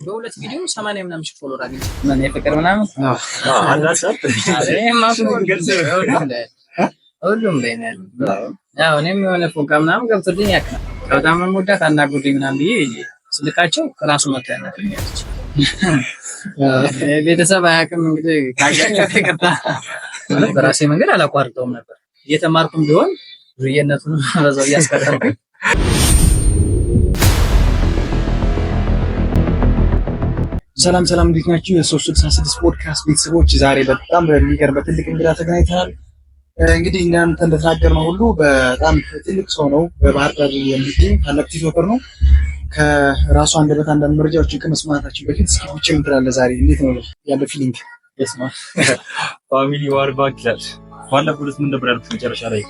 በሁለት ቪዲዮ 80 ምናምን ሺህ ፎሎወር አግኝቼ ምን የፍቅር ምናምን አላሰብ ሁሉም ላይ ነው ያው እኔም የሆነ ፎቃ ምናምን ገብቶልኝ ያውቃል። በጣም የምወዳት አናግሩልኝ ምናምን ብዬ ስልካቸው ከራሱ መጥቶ ያናግረኛለች። ቤተሰብ አያውቅም እንግዲህ ካያቸው ይቅርታ። በራሴ መንገድ አላቋርጠውም ነበር እየተማርኩም ቢሆን ዙየነቱን በዛው እያስቀጠልኩኝ ሰላም እንዴት ናችሁ? የ366 ፖድካስት ቤተሰቦች ዛሬ በጣም በሚገርም በትልቅ እንግዳ ተገናኝተናል። እንግዲህ እናንተ እንደተናገርነው ሁሉ በጣም ትልቅ ሰው ነው። በባህር ዳር የሚገኝ ታላቅ ቲክቶከር ነው። ከራሱ አንደበት አንዳንድ መረጃዎችን ከመስማታችን በፊት እስኪ ብቻ ምን ትላለህ? ዛሬ እንዴት ነው ያለው ፊሊንግ? ፋሚሊ ዋር ባክ ይላል። ባለፈው ዕለት ምን ነበር ያልኩት? መጨረሻ ላይ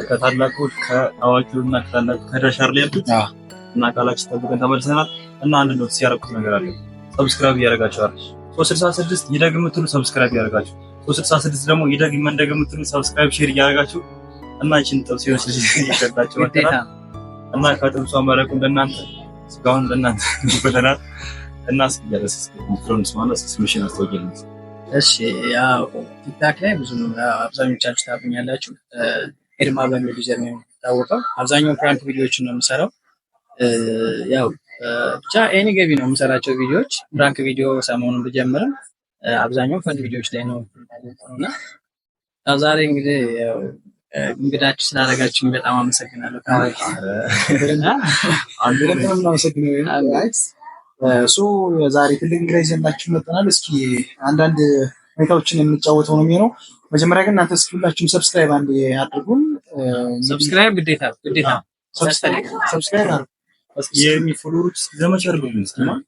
ከታላቁ ከአዋቂውና ከታላቁ ከዳሻር ላይ ያልኩት እና ቃላችን ጠብቀን ተመልሰናል እና አንድ ነው ሲያረቁት ነገር አለ። ሰብስክራይብ ያደርጋችሁ አይደል? 366 ይደግ የምትሉ ሰብስክራይብ ያደርጋችሁ፣ 366 ደግሞ ይደግ መንደግ የምትሉ ሰብስክራይብ ሼር ያደርጋችሁ እና እቺን ጥብስ ይወስድ ይሸጣችሁ እና ከጥብሷ መረቁ እንደናንተ ስጋውን እንደናንተ ይፈተናል እና እስኪያለስ ፍሮንስ ማለት ስሚሽን አስተዋወቀልኝ። እሺ ያው ቲክታክ ላይ ብዙ አብዛኞቻችሁ ታገኛላችሁ። ኤርማ በሚል ዩዘር ነው የምታወቀው። አብዛኛው ፕራንክ ቪዲዮዎችን ነው የምሰራው። ያው ብቻ ኤኒ ገቢ ነው የምሰራቸው ቪዲዮዎች። ፕራንክ ቪዲዮ ሰሞኑን ብጀምርም አብዛኛው ፈን ቪዲዮዎች ላይ ነው እና ዛሬ እንግዲህ ያው እንግዳችሁ ስላደረጋችሁኝ በጣም አመሰግናለሁ። ዛሬ ትልቅ እንግዳ ይዘንላችሁ መጥተናል። እስኪ አንዳንድ ሁኔታዎችን የምንጫወተው ነው የሚሆነው። መጀመሪያ ግን እናንተ እስኪ ሁላችሁም ሰብስክራይብ አንድ አድርጉን። ሰብስክራይብ ግዴታ ሰብስክራይብ አድርጉ። የኤርሚ ፎሎወሮች ዘመቻ አድርጉልኝ እስኪ ማለት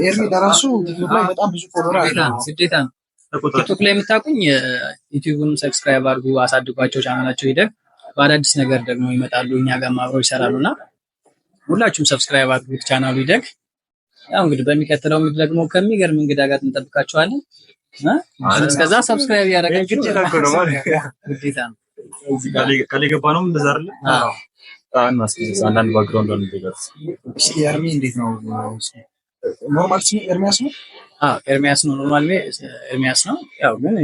ኤርሚ ለራሱ ቲክቶክ ላይ በጣም ብዙ ፎሎወር አለው። ግዴታ ነው። ቲክቶክ ላይ የምታውቁኝ ዩቲዩብን ሰብስክራይብ አድርጉ፣ አሳድጓቸው፣ ቻናላቸው ሂደግ በአዳዲስ ነገር ደግሞ ይመጣሉ፣ እኛ ጋር አብረው ይሰራሉና ሁላችሁም ሰብስክራይብ አድርጉት፣ ቻናሉ ሂደግ። ያው እንግዲህ በሚቀጥለው እንግዲህ ደግሞ ከሚገርም እንግዳ ጋር እንጠብቃችኋለን። እስከዛ ሰብስክራይብ ያደረጋችሁ ግዴታ ነው። እዚህ ጋር ገባ ነው እንደዛ አይደል? አዎ አንዳንድ ባክግራውንድ አለ ነገር ኤርሚ እንዴት ነው? ኖርማል ስሙ ኤርሚያስ ነው? አዎ ኤርሚያስ ነው። ኖርማል ኤርሚያስ ነው። ያው ግን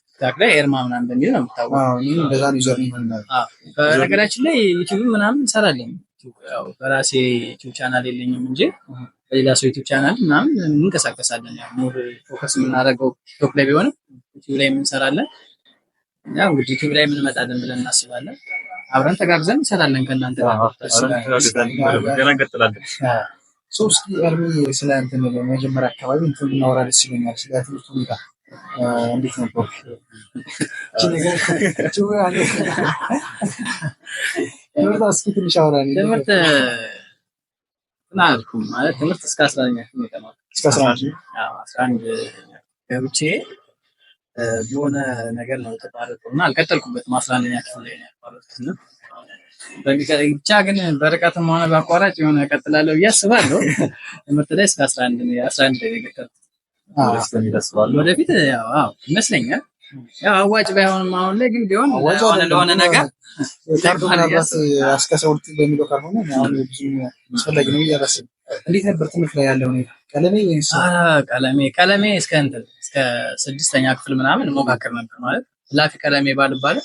ቲክታክ ላይ ኤርማ ምናምን እንደሚል ነው የምታውቀው። አዎ እንደዛ ነው ዩዘር ነው። በነገራችን ላይ ዩቲዩብ ምናምን እንሰራለን። ያው በራሴ ዩቲዩብ ቻናል የለኝም እንጂ በሌላ ሰው ዩቲዩብ ቻናል ምናምን እንንቀሳቀሳለን። ያው ሞር ፎከስ የምናደርገው ቲክቶክ ላይ ቢሆንም ዩቲዩብ ላይ እንሰራለን። ያው እንግዲህ ዩቲዩብ ላይ ምን መጣለን ብለን እናስባለን። አብረን ተጋግዘን እንሰራለን ከእናንተ ጋር እንቀጥላለን። ሶስት ኤርሚ ስለ እንትን መጀመሪያ አካባቢ እንትን እናወራ ደስ ይለኛል። ስለ ትምህርት ሁኔታ እንዴት ነበር? ትምህርት እስኪ ትንሽ አውራኝ። ትምህርት ምናልኩም ማለት ትምህርት እስከ 11ኛ ክፍል የተማርኩት እስከ 11 ገብቼ የሆነ ነገር ነው የተቋረጠውና አልቀጠልኩበትም። 11ኛ ክፍል ላይ ነው ያቋረጥኩት። ብቻ ግን በርቀትም ሆነ በአቋራጭ የሆነ እቀጥላለሁ ብዬ አስባለሁ። ትምህርት ላይ እስከ 11 ላይ የቀጠልኩት ወደፊት ያው ይመስለኛል። ያው አዋጭ ባይሆንም አሁን ላይ ግን ቢሆን ለሆነ ነገር ታርዶናስ እስከ 12 በሚለው ካልሆነ አሁን ብዙ አስፈላጊ ነው እያላሰብ። እንዴት ነበር ትምህርት ላይ ያለው ነው? ቀለሜ እስከ 6ኛ ክፍል ምናምን ሞካከር ነበር ማለት ላፊ ቀለሜ ባልባል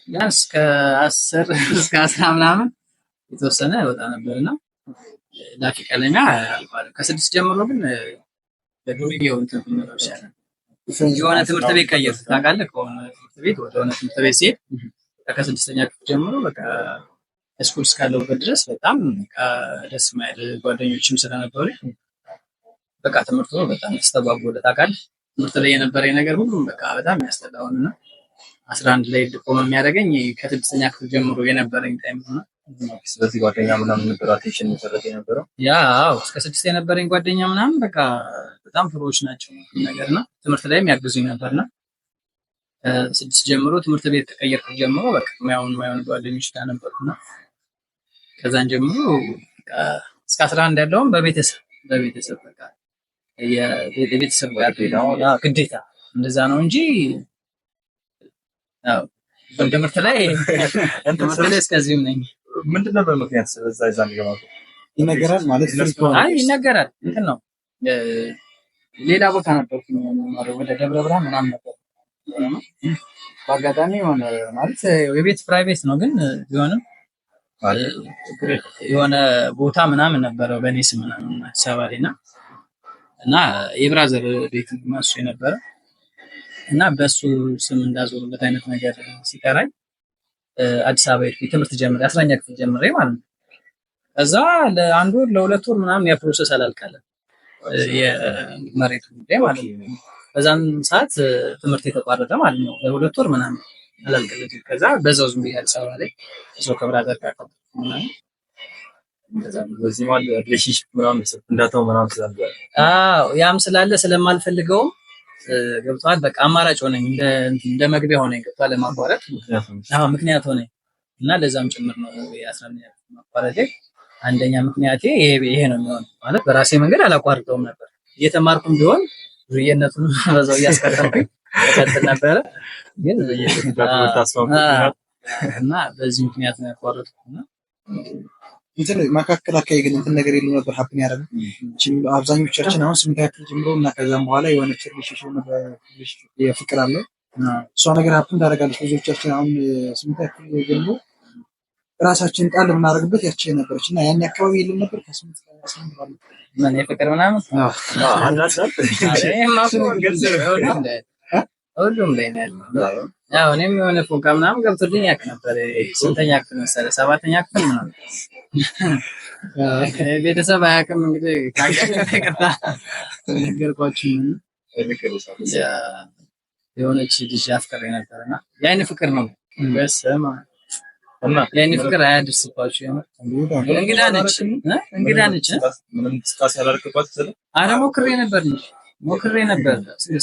ቢያንስ ከ10 እስከ 10 ምናምን የተወሰነ ወጣ ነበርና ላፊ ቀለሜ አልባል። ከ6 ጀምሮ ግን በዱርዬው እንትን ነው ይሻላል። የሆነ ትምህርት ቤት ቀየርኩ ታውቃለህ። ከሆነ ትምህርት ቤት ወደ ሆነ ትምህርት ቤት ሲሄድ ከ6ኛ ክፍል ጀምሮ በቃ ስኩል እስካለሁበት ድረስ በጣም ደስ የማይል ጓደኞችም ስለነበሩ በቃ ትምህርቱ በጣም ተስተጓጎለ። ታውቃለህ ትምህርት ላይ የነበረኝ ነገር ሁሉም በቃ በጣም ያስጠላውና 11 ላይ ድቆም የሚያደርገኝ ከ6ኛ ክፍል ጀምሮ የነበረኝ ታይም ነው። ስለዚህ ጓደኛ ምናምን ነበር አቴንሽን መሰረት የነበረው። ያው እስከ 6 የነበረኝ ጓደኛ ምናምን በቃ በጣም ፍሮዎች ናቸው ነገርና ትምህርት ላይም ያግዙኝ ነበርና 6 ጀምሮ ትምህርት ቤት ተቀየርኩ ጀምሮ በቃ ማይሆን ጓደኞች ጋር ነበርኩና ከዛን ጀምሮ በቃ እስከ 11 ያለውም በቤተሰብ በቃ የቤተሰብ ጋር ግዴታ እንደዛ ነው እንጂ ያው ትምህርት ላይ እስከዚህም ነኝ። ምንድን ነበር ምክንያት ስለዛ ይዛን ይገባው? ይነገራል ማለት አይ ይነገራል። እንትን ነው ሌላ ቦታ ነበርኩኝ ወደ ደብረ ብርሃን ምናምን ነበር። በአጋጣሚ የሆነ ማለት የቤት ፕራይቬት ነው ግን ቢሆንም የሆነ ቦታ ምናምን ነበረው በእኔ ስም ምናምን ሰባሪ እና የብራዘር ቤት ማሱ የነበረ እና በሱ ስም እንዳዞሩበት አይነት ነገር ሲጠራኝ አዲስ አበባ ሄድኩኝ። ትምህርት ጀምሬ 10ኛ ክፍል ጀምሬ ማለት ነው። ከዛ ለአንድ ወር ለሁለት ወር ምናምን ያ ፕሮሰስ አላልቃለም የመሬቱ ጉዳይ ማለት ነው። በዛን ሰዓት ትምህርት የተቋረጠ ማለት ነው። ለሁለት ወር ምናምን አላልቅለት። ከዛ በዛው ዝም ብዬ አዲስ አበባ ላይ እዛው ከብራዘር ጋር ምናምን በዚህ ማለት ሪሌሽንሺፕ ምናምን እንዳታው ምናምን ስላለ ያም ስላለ ስለማልፈልገው ገብቷል። በቃ አማራጭ ሆነኝ እንደ መግቢያ ሆነኝ ገብቷል ለማቋረጥ ምክንያት ሆነኝ እና ለዛም ጭምር ነው የ11ኛ ማቋረጥ አንደኛ ምክንያቴ ይሄ ነው የሚሆነው ማለት በራሴ መንገድ አላቋርጠውም ነበር። እየተማርኩም ቢሆን ዙሪየነቱን በዛው እያስቀጠልኩኝ ተከተል ነበር ግን እና በዚህ ምክንያት ነው ያቋረጥኩና እንትን መካከል አካባቢ ግን እንትን ነገር የለም ነበር ሀፕን ያደረገው አብዛኞቻችን አሁን ስምንት ያክል ጀምሮ እና ከዛም በኋላ የሆነ የፍቅር አለ እሷ ነገር ሀፕን ታደርጋለች። ብዙዎቻችን አሁን ስምንት ያክል ጀምሮ ራሳችን ጣል የምናደርግበት ያቺ ነበረች እና ያን አካባቢ የለም ነበር ከስምንት ከስምንት ባለ ምን የፍቅር ምናምን ሁሉም ላይ ነው ያው እኔም የሆነ ፎንቃ ምናምን ገብቶልኝ ያውቅ ነበር። ስንተኛ ክፍል መሰለህ? 7ኛ ክፍል ምናምን ቤተሰብ አያውቅም እንግዲህ ካቀቀታ ነገርኳችሁ። የሆነች ልጅ አፍቅሬ ነበርና የአይን ፍቅር ነው በስመ እና የአይን ፍቅር አያድርስባችሁ የምር እንግዳ ነች ምንም እንቅስቃሴ አላደረግባት ስለ አረ ሞክሬ ነበር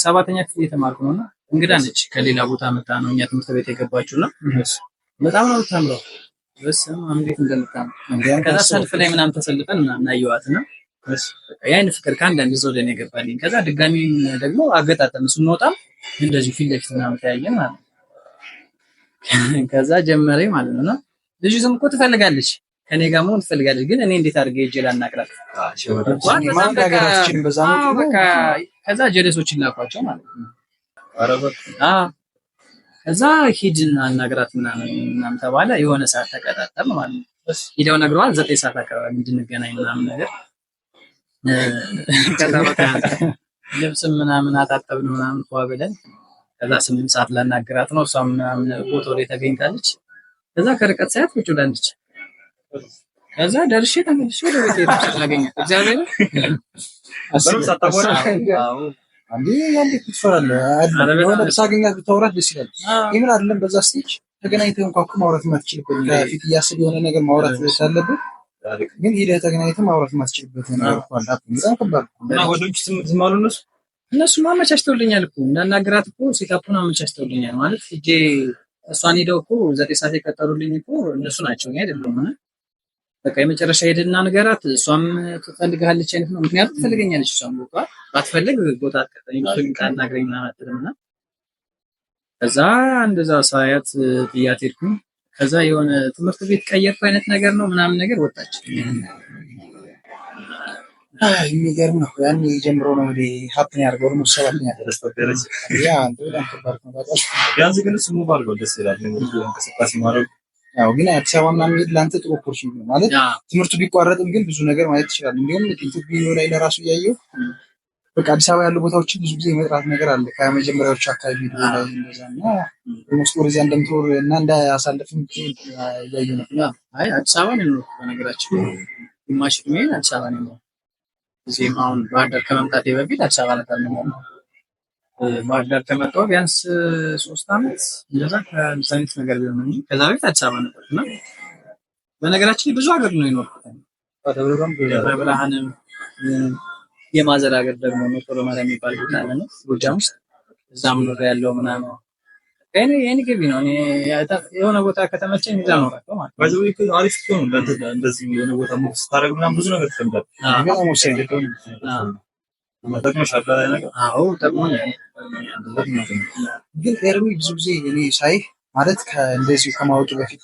7ኛ ክፍል የተማርኩ ነውና እንግዳ ነች ከሌላ ቦታ መጣ ነው እኛ ትምህርት ቤት የገባችውና በጣም ነው የምታምረው በስመ አብ እንዴት እንደምታምር ከዛ ሰልፍ ላይ ምናምን ተሰልፈን ምናምን አየዋትና የአይን ፍቅር ከአንዳንድ ዞር ደን የገባልኝ ከዛ ድጋሚ ደግሞ አገጣጠም ስንወጣም እንደዚህ ፊት ለፊት ምናምን ታያየን ማለት ነው። ከዛ ጀመረ ማለት ነውና ልጅቱም እኮ ትፈልጋለች ከኔ ጋር መሆን ትፈልጋለች ግን እኔ እንዴት አድርጌ እጄ ላናቅራት ከዛ ጀለሶችን ላኳቸው ማለት ነው። ከዛ ሂድና አናግራት ምናምን ተባለ። የሆነ ሰዓት ተቀጣጠም ማለት ነው። ሂደው ነግረዋል 9 ሰዓት አካባቢ እንድንገናኝ ምናምን ነገር ልብስም ምናምን አጣጠብን ምናምን ፏ ብለን ከዛ 8 ሰዓት ላናግራት ነው። እሷም ምናምን ቦታው ላይ ተገኝታለች። ከዛ ከርቀት ሳይት ቁጭ ብላለች። ከዛ ደርሼ ተመልሼ ወደ ቤቴ ታገኛት እግዚአብሔር በሩም ሳታወራ አንዴ ያንዴ ትፈራለህ አይደል? የሆነ ሳገኛት ብታወራት ደስ ይላል። ይሄን አይደለም በዛ ስቴጅ ተገናኝተህ እንኳን እኮ ማውራት የማትችልበት ከፊት እያስብ የሆነ ነገር ማውራት ሳለብህ ግን ሄደህ ተገናኝተህ ማውራት የማትችልበት ነገር እኮ አለ። በጣም ከባድ እና ወዶች ዝም አሉ እነሱማ አመቻችተውልኛል እኮ እንዳናገራት እኮ ሴታፑን አመቻችተውልኛል ማለት እጄ እሷን ሄደው እኮ 9 ሰዓት የቀጠሩልኝ እኮ እነሱ ናቸው አይደለም ማለት በቃ የመጨረሻ ሄድና ንገራት እሷም ትፈልጋለች አይነት ነው። ምክንያቱም ትፈልገኛለች እሷም ቦታ ባትፈልግ ቦታ አትቀጠኝ ታናግረኝና አትልምና ከዛ እንደዛ ሳያት ጥያት ሄድኩኝ። ከዛ የሆነ ትምህርት ቤት ቀየርኩ አይነት ነገር ነው ምናምን ነገር ወጣች። የሚገርም ነው። ያን ጀምሮ ነው እንግዲህ ሀፕን ያደርገው ነው ሰባኛ ተደስተደረች ያ አንተ በጣም ከባድ ነው ታውቃለህ። ቢያንስ ግን ስሙ ባልገው ደስ ይላል እንቅስቃሴ ማድረግ ያው ግን አዲስ አበባ ምናምን ሄድ ላንተ ጥሩ ኦፖርቹኒቲ ነው ማለት ትምህርቱ ቢቋረጥም ግን ብዙ ነገር ማለት ይችላል። እንዲሁም ኢትዮጵያ ላይ ለራሱ ያየው በቃ አዲስ አበባ ያሉ ቦታዎችን ብዙ ጊዜ መጥራት ነገር አለ ከመጀመሪያዎቹ አካባቢ ቪዲዮ ላይ እንደዛና ሞስት ወርዚያ እንደምትወር እና እንዳያሳልፍም ያየው ነው። አይ አዲስ አበባ ነው በነገራችን ግማሽ ምን አዲስ አበባ ነው እዚህ አሁን ባህር ዳር ከመምጣቴ በፊት አዲስ አበባ ነበር ነው ባህር ዳር ከመጣሁ ቢያንስ 3 አመት እንደዛ ከሳይንስ ነገር ቢሆን ነው ከዛ በፊት አዲስ አበባ ነበርና በነገራችን ብዙ ሀገር ነው የኖርኩት ደብረ ብርሃንም የማዘር ሀገር ደግሞ ነው ጦሮማራ የሚባል ቦታ አለ ነው ጎጃም ውስጥ እዛም ኖር ያለው ምናምን የኔ ገቢ ነው። እኔ የሆነ ቦታ ከተመቸኝ እዛ ነው ማለት ነው። ባይዘው እኮ አሪፍ ነው እንደዚህ የሆነ ቦታ ሙክስ ታረግ ምናምን ብዙ ነገር ተምዳል። ጠቅሞኛል። ግን ኤርሚ ብዙ ጊዜ እኔ ሳይ ማለት እንደዚሁ ከማወቅ በፊት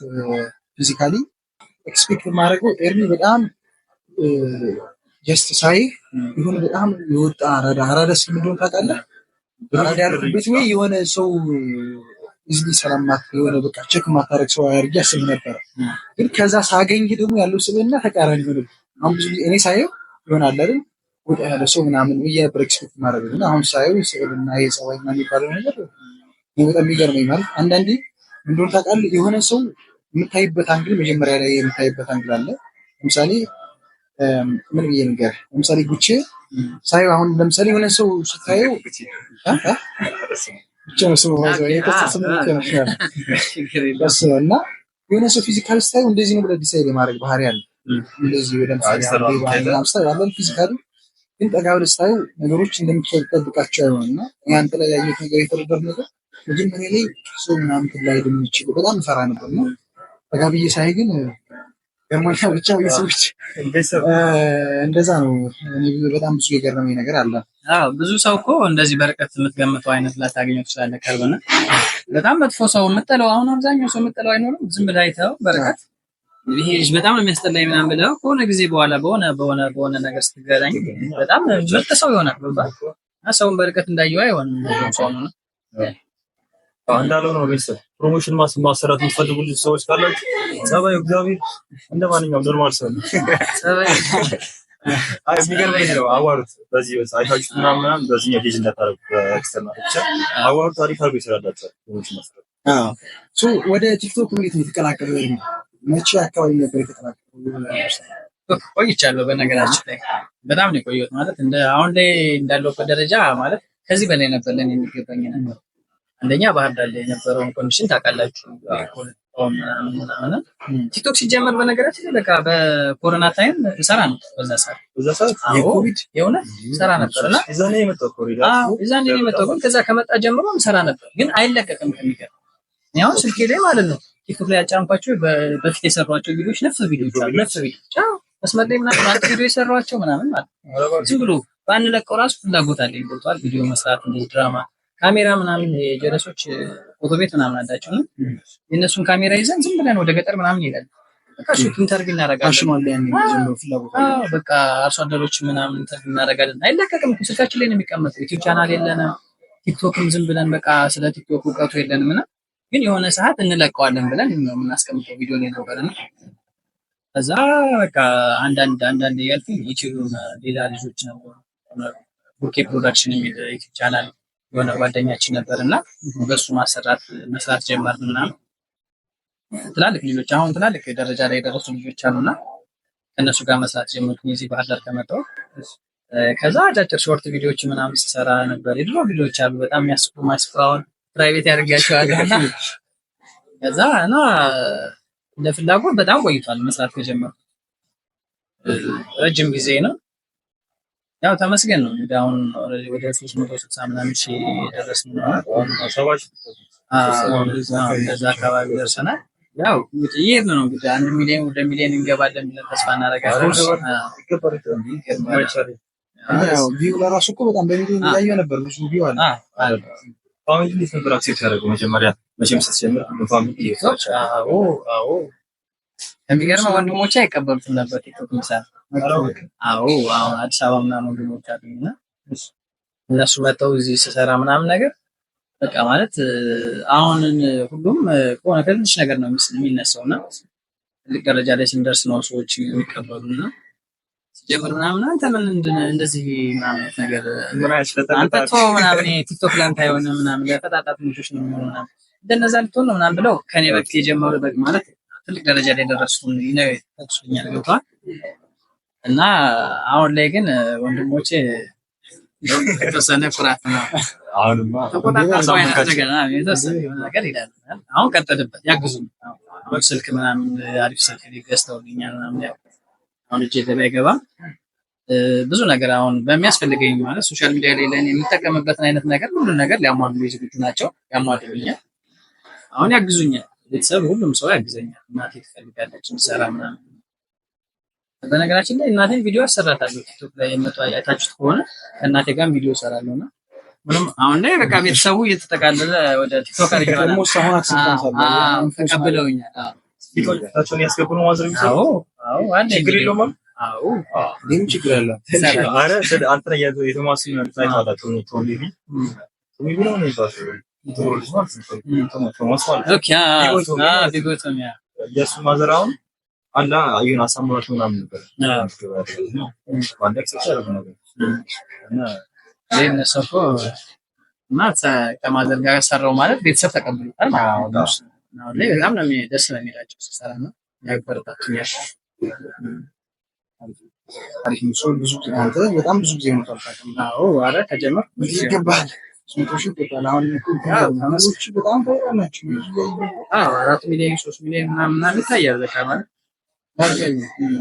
ፊዚካሊ ኤክስፔክት የማደርገው ኤርሚ በጣም ጀስት ሳይ የሆነ በጣም የወጣ አራዳ እስኪ ምንድን ታውቃለህ? አራዳ ያልኩበት ወይ የሆነ ሰው እዚህ ሰላማት የሆነ በቃ ቼክ ማታረግ ሰው አድርጌ አስብ ነበር። ግን ከዛ ሳገኝ ደግሞ ያለው ስብዕና ተቃራኒ ሆነ። አሁን ብዙ ጊዜ እኔ ሳየው ይሆናል አይደል ወደ ያለ ሰው ምናምን ብዬ ብሬክስፔክት ማድረግ ነው። አሁን ሳየው ስብዕና የጸባይ ምናምን የሚባለው ነገር በጣም የሚገርመኝ ማለት አንዳንዴ እንደሆነ ታውቃለህ የሆነ ሰው የምታይበት አንግል መጀመሪያ ላይ የምታይበት አንግል አለ። ለምሳሌ ምን ብዬ ነገር ለምሳሌ ጉቼ ሳየው አሁን ለምሳሌ የሆነ ሰው ስታየው ብቻ ነው ሰው እና የሆነ ሰው ፊዚካል ስታየው እንደዚህ ነው ብለህ ዲሳይድ የማድረግ ባህሪ አለ። እንደዚህ ወደ ምሳሌ ፊዚካሊ ግን ጠጋ ብለህ ስታየው ነገሮች እንደምትጠብቃቸው አይሆንና ያንተ ላይ ያየሁት ነገር የተረዳሁት ነገር መጀመሪያ ላይ ሰው ምናምን ላይ እንደሚችል በጣም ፈራ ነበር ነው። ጠጋ ብዬ ሳይ ግን ገርሞኛ ብቻ ሰዎች እንደዛ ነው። በጣም ብዙ የገረመኝ ነገር አለ። አዎ ብዙ ሰው እኮ እንደዚህ በርቀት የምትገምተው አይነት ላታገኘው ትችላለህ። ቀርበና በጣም መጥፎ ሰው የምትጠለው አሁን አብዛኛው ሰው የምትጠለው አይኖርም። ዝም ብለህ አይተኸው በርቀት ይሄ ልጅ በጣም ነው የሚያስጠላኝ ምናምን ብለህ ከሆነ ጊዜ በኋላ በሆነ ነገር ስትገናኝ በጣም ምርጥ ሰው ይሆናል። ሰውን በርቀት እንዳየው አይሆንም ሰው ነው። እንዳለው ነው ቤተሰብ ፕሮሞሽን ማሰራት የምትፈልጉ ሰዎች ካላችሁ ጸባዩ እግዚአብሔር እንደማንኛውም ኖርማል ሰው ነው። አይ የሚገርመኝ ነው አዋሩት በዚህ አይታችሁ ምናምን በዚህኛው ፔጅ እንዳታረጉ ኤክስተርናል ብቻ አዋሩት አሪፍ አድርጎ ይሰራላችኋል። ፕሮሞሽን ማሰራት ሶ ወደ ቲክቶክ እንዴት ነው የተቀላቀለው? መቼ አካባቢ ነበር የተቀላቀለው? ቆይቻለሁ በነገራችን ላይ በጣም ነው የቆየሁት። ማለት እንደ አሁን ላይ እንዳለሁበት ደረጃ ማለት ከዚህ በላይ ነበር ለኔ የሚገባኝ ነበር። አንደኛ ባህር ዳር ላይ የነበረውን ኮንዲሽን ታውቃላችሁ። ቲክቶክ ሲጀመር በነገራችን ላይ በቃ በኮሮና ታይም ሰራ ነው። በዛ ሰዓት የኮቪድ የሆነ ሰራ ነበርና እዛኔ የመጣው ኮሪዳ እዛኔ የመጣው ግን ከዛ ከመጣ ጀምሮ ሰራ ነበር፣ ግን አይለቀቅም ከሚገርም ያው ስልኬ ላይ ማለት ነው። ቲክቶክ ላይ ያጫንኳቸው በፊት የሰሯቸው ቪዲዮዎች ነፍ ቪዲዮዎች አሉ። ነፍ ቪዲዮዎች መስመር ላይ ምናምን አንተ ቪዲዮ የሰሯቸው ምናምን ማለት ነው። ዝም ብሎ ባንለቀው ራሱ ፍላጎት አለኝ ቦታል ቪዲዮ መስራት እንደ ድራማ ካሜራ ምናምን የጀረሶች ፎቶ ቤት ምናምን አላቸው ነው። የእነሱን ካሜራ ይዘን ዝም ብለን ወደ ገጠር ምናምን ይላል። በቃ ሹት ኢንተርቪው እናደርጋለን። በቃ አርሶ አደሮች ምናምን ኢንተርቪው እናደርጋለን። አይለቀቅም፣ ስልካችን ላይ ነው የሚቀመጠው። ዩቲዩብ ቻናል የለንም፣ ቲክቶክም ዝም ብለን በቃ ስለ ቲክቶክ እውቀቱ የለንም እና ግን የሆነ ሰዓት እንለቀዋለን ብለን የምናስቀምጠው ቪዲዮ ላይ ነበርና ከዛ በቃ አንዳንድ ያልኩ ዩቲዩብ ሌላ ልጆች ነበሩ ቡርኬ ፕሮዳክሽን የሚል ዩቲዩብ ቻናል የሆነ ጓደኛችን ነበርና በሱ መስራት ጀመርን ምናምን። ትላልቅ ልጆች አሁን ትላልቅ ደረጃ ላይ የደረሱ ልጆች አሉና ከነሱ ጋር መስራት ጀመርኩኝ እዚህ ባህር ዳር ከመጣሁ። ከዛ አጫጭር ሾርት ቪዲዮዎች ምናምን ስሰራ ነበር። የድሮ ቪዲዮዎች አሉ በጣም የሚያስቁ አሁን ፕራይቬት ያደርጋቸዋልና ከዛ እና እንደ ፍላጎት በጣም ቆይቷል መስራት ከጀመርኩ ረጅም ጊዜ ነው። ያው ተመስገን ነው እንግዲህ አሁን ወደ 360 ምናምን ሺህ ደረስን ነው። እንደዛ አካባቢ ደርሰናል። ያው እየሄድን ነው እንግዲህ 1 ሚሊዮን ወደ ሚሊዮን እንገባለን ብለን ተስፋ እናደርጋለን። ያው ቪው ለራሱ እኮ በጣም በሚሊዮን እያየሁ ነበር። ብዙ ቪው አለ። ፋሚሊ እንዴት ነበር አክሴፕት ያደረገው? መጀመሪያ መቼም ስትጀምር በፋሚሊ ይፈቻ? አዎ የሚገርመው ወንድሞቼ አይቀበሉትም ነበር ቲክቶክ ምሳሌ። አሁን አዲስ አበባ ምናምን ወንድሞች አሉኝና እነሱ መጥተው እዚህ ስሰራ ምናምን ነገር በቃ ማለት አሁን ሁሉም ከሆነ ከትንሽ ነገር ነው የሚነሳውና ትልቅ ደረጃ ላይ ስንደርስ ነው ሰዎች የሚቀበሉና ሲጀምር ምናምን አንተ ምን እንደዚህ ምናምን ነገር አንተ ተው ምናምን ቲክቶክ ላይ አንተ አይሆንም ምናምን ለፈጣጣት ልጆች ነው የሚሆነው እንደነዛ ልትሆን ነው ምናምን ብለው ከኔ በፊት የጀመሩ ማለት ትልቅ ደረጃ ላይ ደረሱ ነው ተስፋኛል ገብቷል። እና አሁን ላይ ግን ወንድሞቼ የተወሰነ ኩራት ነው። አሁንማ ተቆጣጣሪ አይነት ነገር ይላል። አሁን ቀጥልበት ያግዙኝ። አሁን ስልክ ምናምን አሪፍ ስልክ ገዝተውልኛል ምናምን ያው አሁን እጄ ላይ ገባ ብዙ ነገር አሁን በሚያስፈልገኝ ማለት ሶሻል ሚዲያ ላይ ለኔ የምጠቀምበትን አይነት ነገር ሁሉ ነገር ሊያሟሉ ዝግጁ ናቸው። ያሟሉልኛል። አሁን ያግዙኛል። ቤተሰብ ሁሉም ሰው ያግዘኛል። እናቴ ትፈልጋለች እንሰራ ምናምን። በነገራችን ላይ እናቴን ቪዲዮ አሰራታለሁ ቲክቶክ ላይ የመጣ አይታችሁት ከሆነ ከእናቴ ጋር ቪዲዮ እሰራለሁና ምንም አሁን ላይ በቃ ቤተሰቡ እየተጠቃለለ ወደ ቲክቶክ አድርገዋል። ተቀብለውኛል። ቲክቶካቸውን ያስገቡ ነው ማዝረም ይችላል። አዎ አንዴ ችግር የለውም። አዎ ምን ችግር አለ? አረ አንተ ላይ የተማስኑ ታይቷላችሁ ቶሚቢ ነው ቢጎቶሚያ የሱ ማዘራውን አላ አይን አሳምራችሁ ምናምን ነበር ለነሰፎ ማታ ከማዘር ጋር ሰራው ማለት ቤተሰብ ተቀብሏል ማለት ነው። ላይ በጣም ነው ደስ የሚላቸው ሲሰራና ያበረታቱኛል። አሪፍ ነው። ብዙ አንተ በጣም ብዙ ጊዜ ነው ታውቃለህ። አዎ አረ ከጀመር ይገባል። ስንቶሽ ይገባል። አሁን ተማሪዎች በጣም ታውቃላችሁ። 4 ሚሊዮን 3 ሚሊዮን ምናምን ይታያል። በቃ ማለት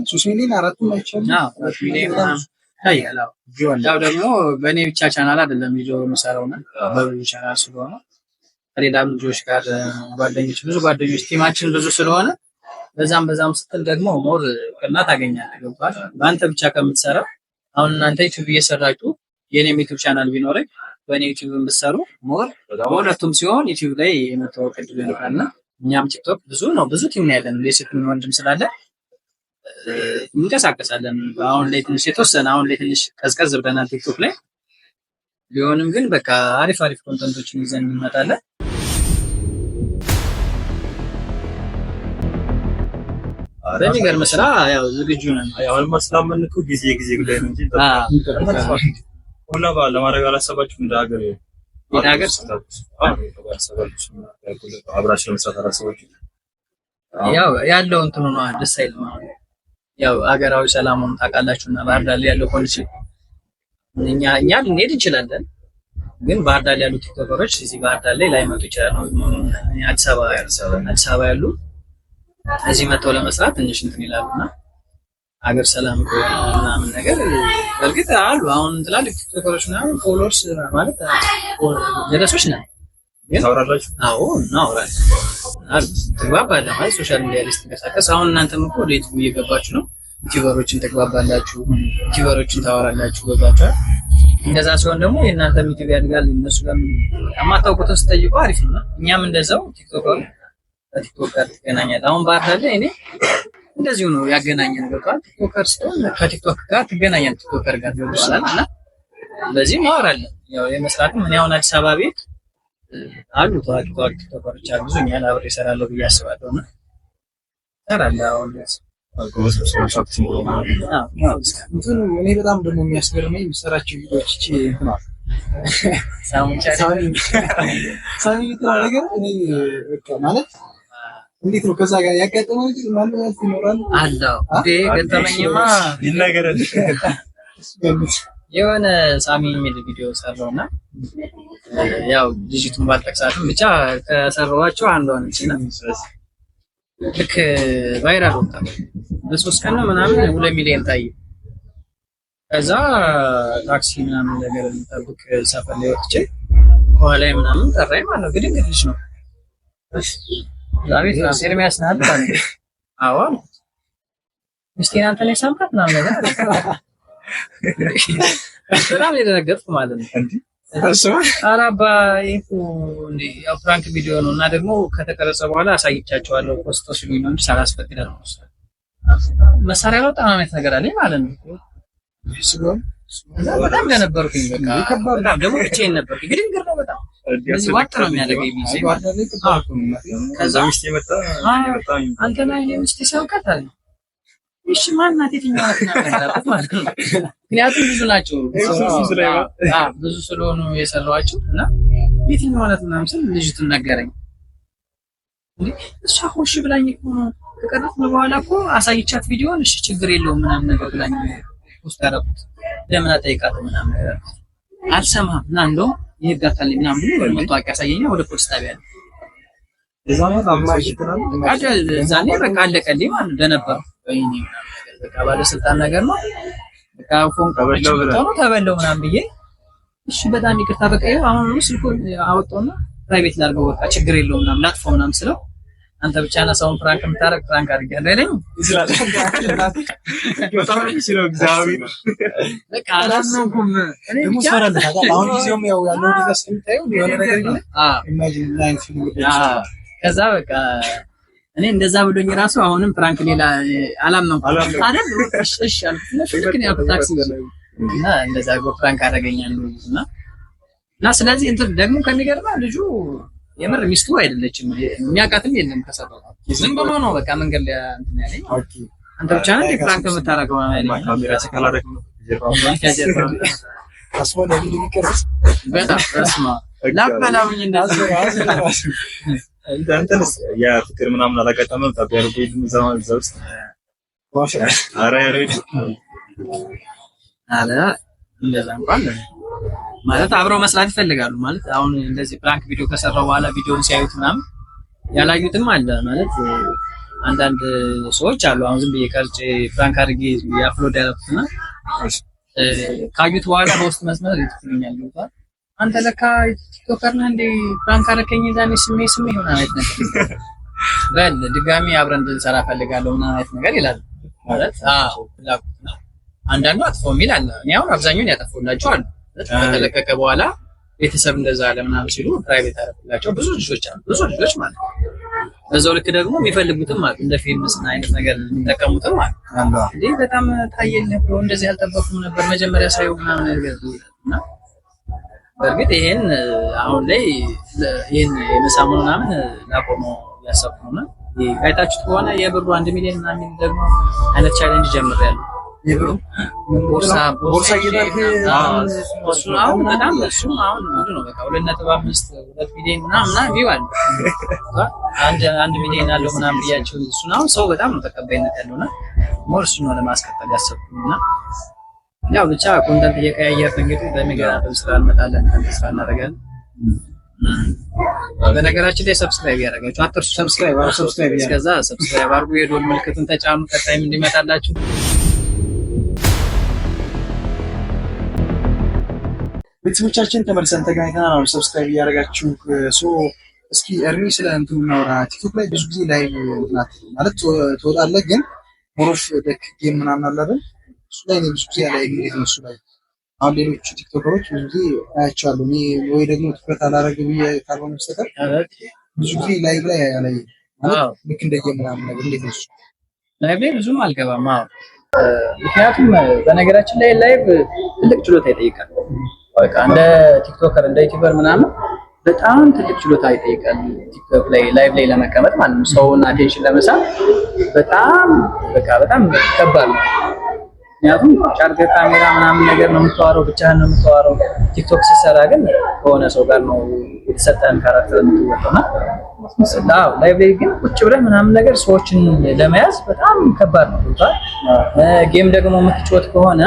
3 ሚሊዮን 4 ሚሊዮን 4 ሚሊዮን ይታያል። ያው ደግሞ በእኔ ብቻ ቻናል አይደለም ቪዲዮ የምሰራውና በብዙ ቻናል ስለሆነ ከሌላም ልጆች ጋር ጓደኞች ብዙ ጓደኞች ቲማችን ብዙ ስለሆነ በዛም ስትል ደግሞ ሞር ቅና ታገኛለህ። ገባህ? በአንተ ብቻ ከምትሰራ አሁን እናንተ ዩቲዩብ እየሰራችሁ የኔም ዩቲዩብ ቻናል ቢኖረኝ በእኔ ዩቲዩብ የምትሰሩ ሞር በሁለቱም ሲሆን ዩቲዩብ ላይ የመታወቅ ዕድል ይኖራልና እኛም ቲክቶክ ብዙ ቲም ነው ያለን የሴትን ወንድም ስላለ እንቀሳቀሳለን። አሁን ላይ ትንሽ ቀዝቀዝ ብለናል ቲክቶክ ላይ ቢሆንም ግን በቃ አሪፍ ኮንተንቶችን ይዘን እንመጣለን። በሚገርም ስራ ያው ዝግጁ ነን። ያው መስላምን እኮ ጊዜ ጉዳይ ነው እንጂ ሁላ ለማድረግ አላሰባችሁም? እንደ ሀገር አብራችሁ መስራት አላሰባችሁም? ያው ያለው እንትኑ ነው ደስ አይልም። ያው ሀገራዊ ሰላሙን ታውቃላችሁና ባህር ዳር ላይ ያለው ኮንዲሽን እኛ ልንሄድ እንችላለን፣ ግን ባህር ዳር ያሉ ቲክቶከሮች እዚህ ባህር ዳር ላይ ላይመጡ ይችላሉ። አዲስ አበባ ያሉ እዚህ መጥተው ለመስራት ትንሽ እንትን ይላሉና ሀገር ሰላም ምናምን ነገር በርግጥ አሉ። አሁን ትላልቅ ቲክቶከሮች ምናምን ፎሎወርስ ማለት ደረሶች ነን፣ ግን ታወራላችሁ? አዎ እናወራለን። ትግባባለህ ማለት ሶሻል ሚዲያ ላይ ስትንቀሳቀስ አሁን እናንተም እኮ ሌት እየገባችሁ ነው። ዩቲዩበሮችን ተግባባላችሁ፣ ዩቲዩበሮችን ታወራላችሁ። ገባችሁ? እንደዛ ሲሆን ደግሞ የእናንተ ዩቲዩብ ያድጋል። እነሱ ጋር የማታውቁትን ስጠይቁ አሪፍ ነው። እኛም እንደዛው ቲክቶከር ከቲክቶክ ጋር ትገናኛለህ። አሁን ባህር ዳር ላይ እኔ እንደዚሁ ነው ያገናኘን። ገብቷል? ቲክቶከር ስትሆን ከቲክቶክ ጋር ትገናኛለህ፣ ቲክቶከር ጋር ይወስዳል እና በዚህ ማወራለን። ያው የመስራትም እኔ አሁን አዲስ አበባ ቤት አሉ ታዋቂ ቲክቶከሮች አሉ። ብዙ እኛን አብሬ እሰራለሁ ብዬ አስባለሁ እና እሰራለሁ። አሁን እኔ በጣም ደግሞ የሚያስገርመኝ የሚሰራቸው ቪዲዮዎች እቺ እንትና ሳሚ ነገር እኔ ማለት እንዴት ነው ከዛ ጋር ያጋጠመው ልጅ ማለት ይኖራል አለው እንዴ? ገጠመኝማ ይናገራል። የሆነ ሳሚ የሚል ቪዲዮ ሰራውና ያው ዲጂቱን ባልጠቅሳትም ብቻ ከሰራኋቸው አንዷ ነች እና ልክ ቫይራል ወጣ። በ3 ቀን ምናምን 2 ሚሊዮን ታየ። ከዛ ታክሲ ምናምን ነገር እንጠብቅ ሰፈር ላይ ወጥቼ ከኋላ ምናምን ጠራኝ ማለት ነው። ግድም ልጅ ነው ዛሬ ኤርሚያስ ናት ማለት ነው። አዎ ምስኪና አንተ ነህ ሳምፓት ምናምን ነገር በጣም የደነገጥኩ ማለት ነው። ኧረ አባ ይሄ እንዴ ያው ፍራንክ ቪዲዮ ነው እና ደግሞ ከተቀረጸ በኋላ አሳይቻቸዋለሁ። ፖስት ሲሉኝ ነው እንጂ ሳላስፈቅድ ነው መሳሪያ ነው ጣማመት ነገር አለኝ ማለት ነው። በጣም ለነበርኩኝ በቃ በጣም ደግሞ ብቻዬን ነበር። ግድንግር ነው በጣም እዚህ ዋጥ ነው የሚያደርገኝ ቢዚ ከዛ ሚስቴ መጣ አንተ ነህ ሚስቴ ሳውቃት አለ። እሺ ማናት የትኛው ናት ማለት ነው። ምክንያቱም ብዙ ናቸው ብዙ ስለሆኑ የሰራኋቸው እና የትኛው ናት ምናምን ስል ልጅቱ ነገረኝ። እንዴ እሷ ሆሽ ብላኝ እኮ ነው ከቀረጽን በኋላ እኮ አሳይቻት ቪዲዮን እሺ ችግር የለውም ምናምን ነገር ብላኝ ፖስት አደረኩት። ለምን አጠይቃት ምናምን ነገር አልሰማም እና እንደው ይሄዳታል ምናምን ብሎ መታወቂያ ያሳየኛ ወደ ፖሊስ ጣቢያ ነው እዛኔ አማሽተናል አጀል ዛኔ በቃ አለቀልኝ ማለት እንደነበር ወይኔ በቃ ባለስልጣን ነገር ነው በቃ ፎን ተበለው ምናምን ብዬ እሺ በጣም ይቅርታ በቃ ይኸው አሁን ስልኩን አወጣውና ፕራይቬት ላድርገው በቃ ችግር የለውም ምናምን ላጥፋው ምናምን ስለው አንተ ብቻ ነው ሰውን ፍራንክ የምታረግ ፍራንክ አድርገህ አይደለም ይችላል በጣም ይችላል እግዚአብሔር በቃ አላስነኩም እኔ ብቻ አሁን ጊዜውም ያው ያለው ዲዛይን ታዩ የሆነ ነገር ኢማጂን ላይን ፊልም ከዛ በቃ እኔ እንደዛ ብሎኝ ራሱ አሁንም ፕራንክ ሌላ አላመንኩም አይደል? እሺ አልኩት። ልክ ነው ያልኩት ታክሲ እና እንደዛ ፕራንክ አደረገኛል እና ስለዚህ እንትን ደግሞ ከሚገርማ ልጁ የምር ሚስቱ አይደለችም፣ የሚያውቃትም የለም ከሰራው ዝም ብሎ ነው በቃ መንገድ ላይ እንትን ያለኝ። አንተ ብቻ ነህ ፕራንክ የምታደርገው አይደል? ካሜራ ተካላረክ አስወደ ሊቀርስ በጣም አስማ ላበላውኝ እንደዚህ እንትንስ የፍቅር ምናምን አላጋጠመም? ታቢያሩ ቤት ምዛውን ዘውስ አረ እንደዛ እንኳን ማለት አብረው መስራት ይፈልጋሉ ማለት አሁን እንደዚህ ፕራንክ ቪዲዮ ከሰራው በኋላ ቪዲዮን ሲያዩት ምናምን ያላዩትም አለ ማለት አንዳንድ ሰዎች አሉ። አሁን ዝም ብዬ ቀርጬ ፕራንክ አድርጌ አፕሎድ ያደረኩትና ካዩት በኋላ በውስጥ መስመር ይጥፍኛል ይባል አንተ ለካ ቲክቶከር ነህ እንዴ ፕራንክ አደረከኝ ዛኔ ስሜ ሆነ አይነት ነገር በል ድጋሚ አብረን እንድንሰራ ፈልጋለሁ እና አይነት ነገር ይላል ማለት አንዳንዱ አጥፎ የሚል አለ። እኔ አሁን አብዛኛውን ያጠፉላቸው አሉ ከተለቀቀ በኋላ ቤተሰብ እንደዛ አለ ምናምን ሲሉ ፕራይቬት አደረጉላቸው ብዙ ልጆች ማለት ነው። በዛው ልክ ደግሞ የሚፈልጉትም ማለት እንደ ፊልምስ አይነት ነገር የሚጠቀሙትም ማለት እንዴ በጣም ታየልህ ብሎ እንደዚህ አልጠበኩም ነበር መጀመሪያ ሳይሆን ምናምን ነገር እና በእርግጥ ይሄን አሁን ላይ ይሄን የመሳሙን ምናምን ላቆመው ያሰብኩና አይታችሁት ከሆነ የብሩ 1 ሚሊዮን ምናምን ደግሞ አይነት ቻሌንጅ ጀምሬያለሁ። የብሩ ቦርሳ እየዳርክ አሁን በጣም እሱም አሁን ምንድን ነው በቃ 2.5 ሚሊዮን ምናምን ቢዋል አንድ ሚሊዮን አለው ምናምን ብያቸው እሱን አሁን ሰው በጣም ነው ተቀባይነት ያለውና ሞር እሱን ነው ለማስቀጠል ያሰብኩና ያው ብቻ ኮንተንት እየቀያየርን እንግዲህ በሚገራም ስራ እንመጣለን ስራ እናደርጋለን። በነገራችን ላይ ሰብስክራይብ ያደርጋችሁ አትርሱ። ሰብስክራይብ እስከዛ ሰብስክራይብ አድርጉ፣ የዶል ምልክቱን ተጫኑ፣ ቀጣይም እንዲመጣላችሁ። ቤተሰቦቻችን ተመልሰን ተገናኝተናል። አሁን ሰብስክራይብ እያደረጋችሁ እስኪ እርሚ ስለ እንትን እናውራ። ቲክቶክ ላይ ብዙ ጊዜ ላይ ማለት ትወጣለህ፣ ግን ሞሮፍ ጌም ምናምን አለ አይደል? እሱ ላይ ብዙ ጊዜ ላይ እንዴት ነው እሱ ላይ አሁን ሌሎቹ ቲክቶከሮች ብዙ ጊዜ አያቸዋለሁ እኔ ወይ ደግሞ ትኩረት አላደረግም ብዬ ካልሆነ በስተቀር ብዙ ጊዜ ላይቭ ላይ ያላይ ማለት ልክ እንደ ጌም ምናምን ነገር እንዴት ነው እሱ ላይቭ ላይ ብዙም አልገባም። ምክንያቱም በነገራችን ላይ ላይቭ ትልቅ ችሎታ ይጠይቃል። በቃ እንደ ቲክቶከር እንደ ዩቲዩበር ምናምን በጣም ትልቅ ችሎታ ይጠይቃል። ቲክቶክ ላይ ላይቭ ላይ ለመቀመጥ ማለት ነው ሰውን አቴንሽን ለመሳብ በጣም ከባድ ነው። ምክንያቱም ቻርጀር ካሜራ ምናምን ነገር ነው የምታወራው፣ ብቻህን ነው የምታወራው። ቲክቶክ ሲሰራ ግን ከሆነ ሰው ጋር ነው የተሰጠን ካራክተር የምትወጣውና ላይቭ ላይ ግን ቁጭ ብለህ ምናምን ነገር ሰዎችን ለመያዝ በጣም ከባድ ነው። ጌም ደግሞ የምትጫወት ከሆነ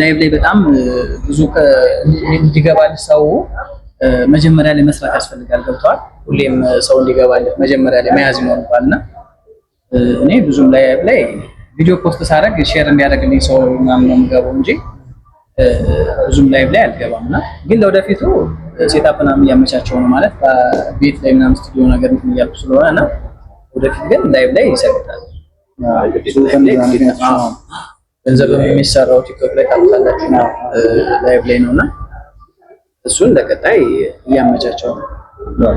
ላይቭ ላይ በጣም ብዙ እንዲገባል ሰው መጀመሪያ ላይ መስራት ያስፈልጋል። ገብቷል? ሁሌም ሰው እንዲገባል መጀመሪያ ላይ መያዝ ይኖርባልና እኔ ብዙም ላይቭ ላይ ቪዲዮ ፖስት ሳደርግ ሼር እንዲያደርግልኝ ሰው ምናምን ነው የምገባው እንጂ ብዙም ላይቭ ላይ አልገባምና ግን ለወደፊቱ ሴታፕ ምናምን እያመቻቸው ነው ማለት ቤት ላይ ምናምን ስቱዲዮ ነገር እንትን እያልኩ ስለሆነ እና ወደፊት ግን ላይቭ ላይ ይሰግታል። ገንዘብ የሚሰራው ቲክቶክ ላይ ታውቃላችሁ ላይቭ ላይ ነውና እሱን ለቀጣይ እያመቻቸው ነው።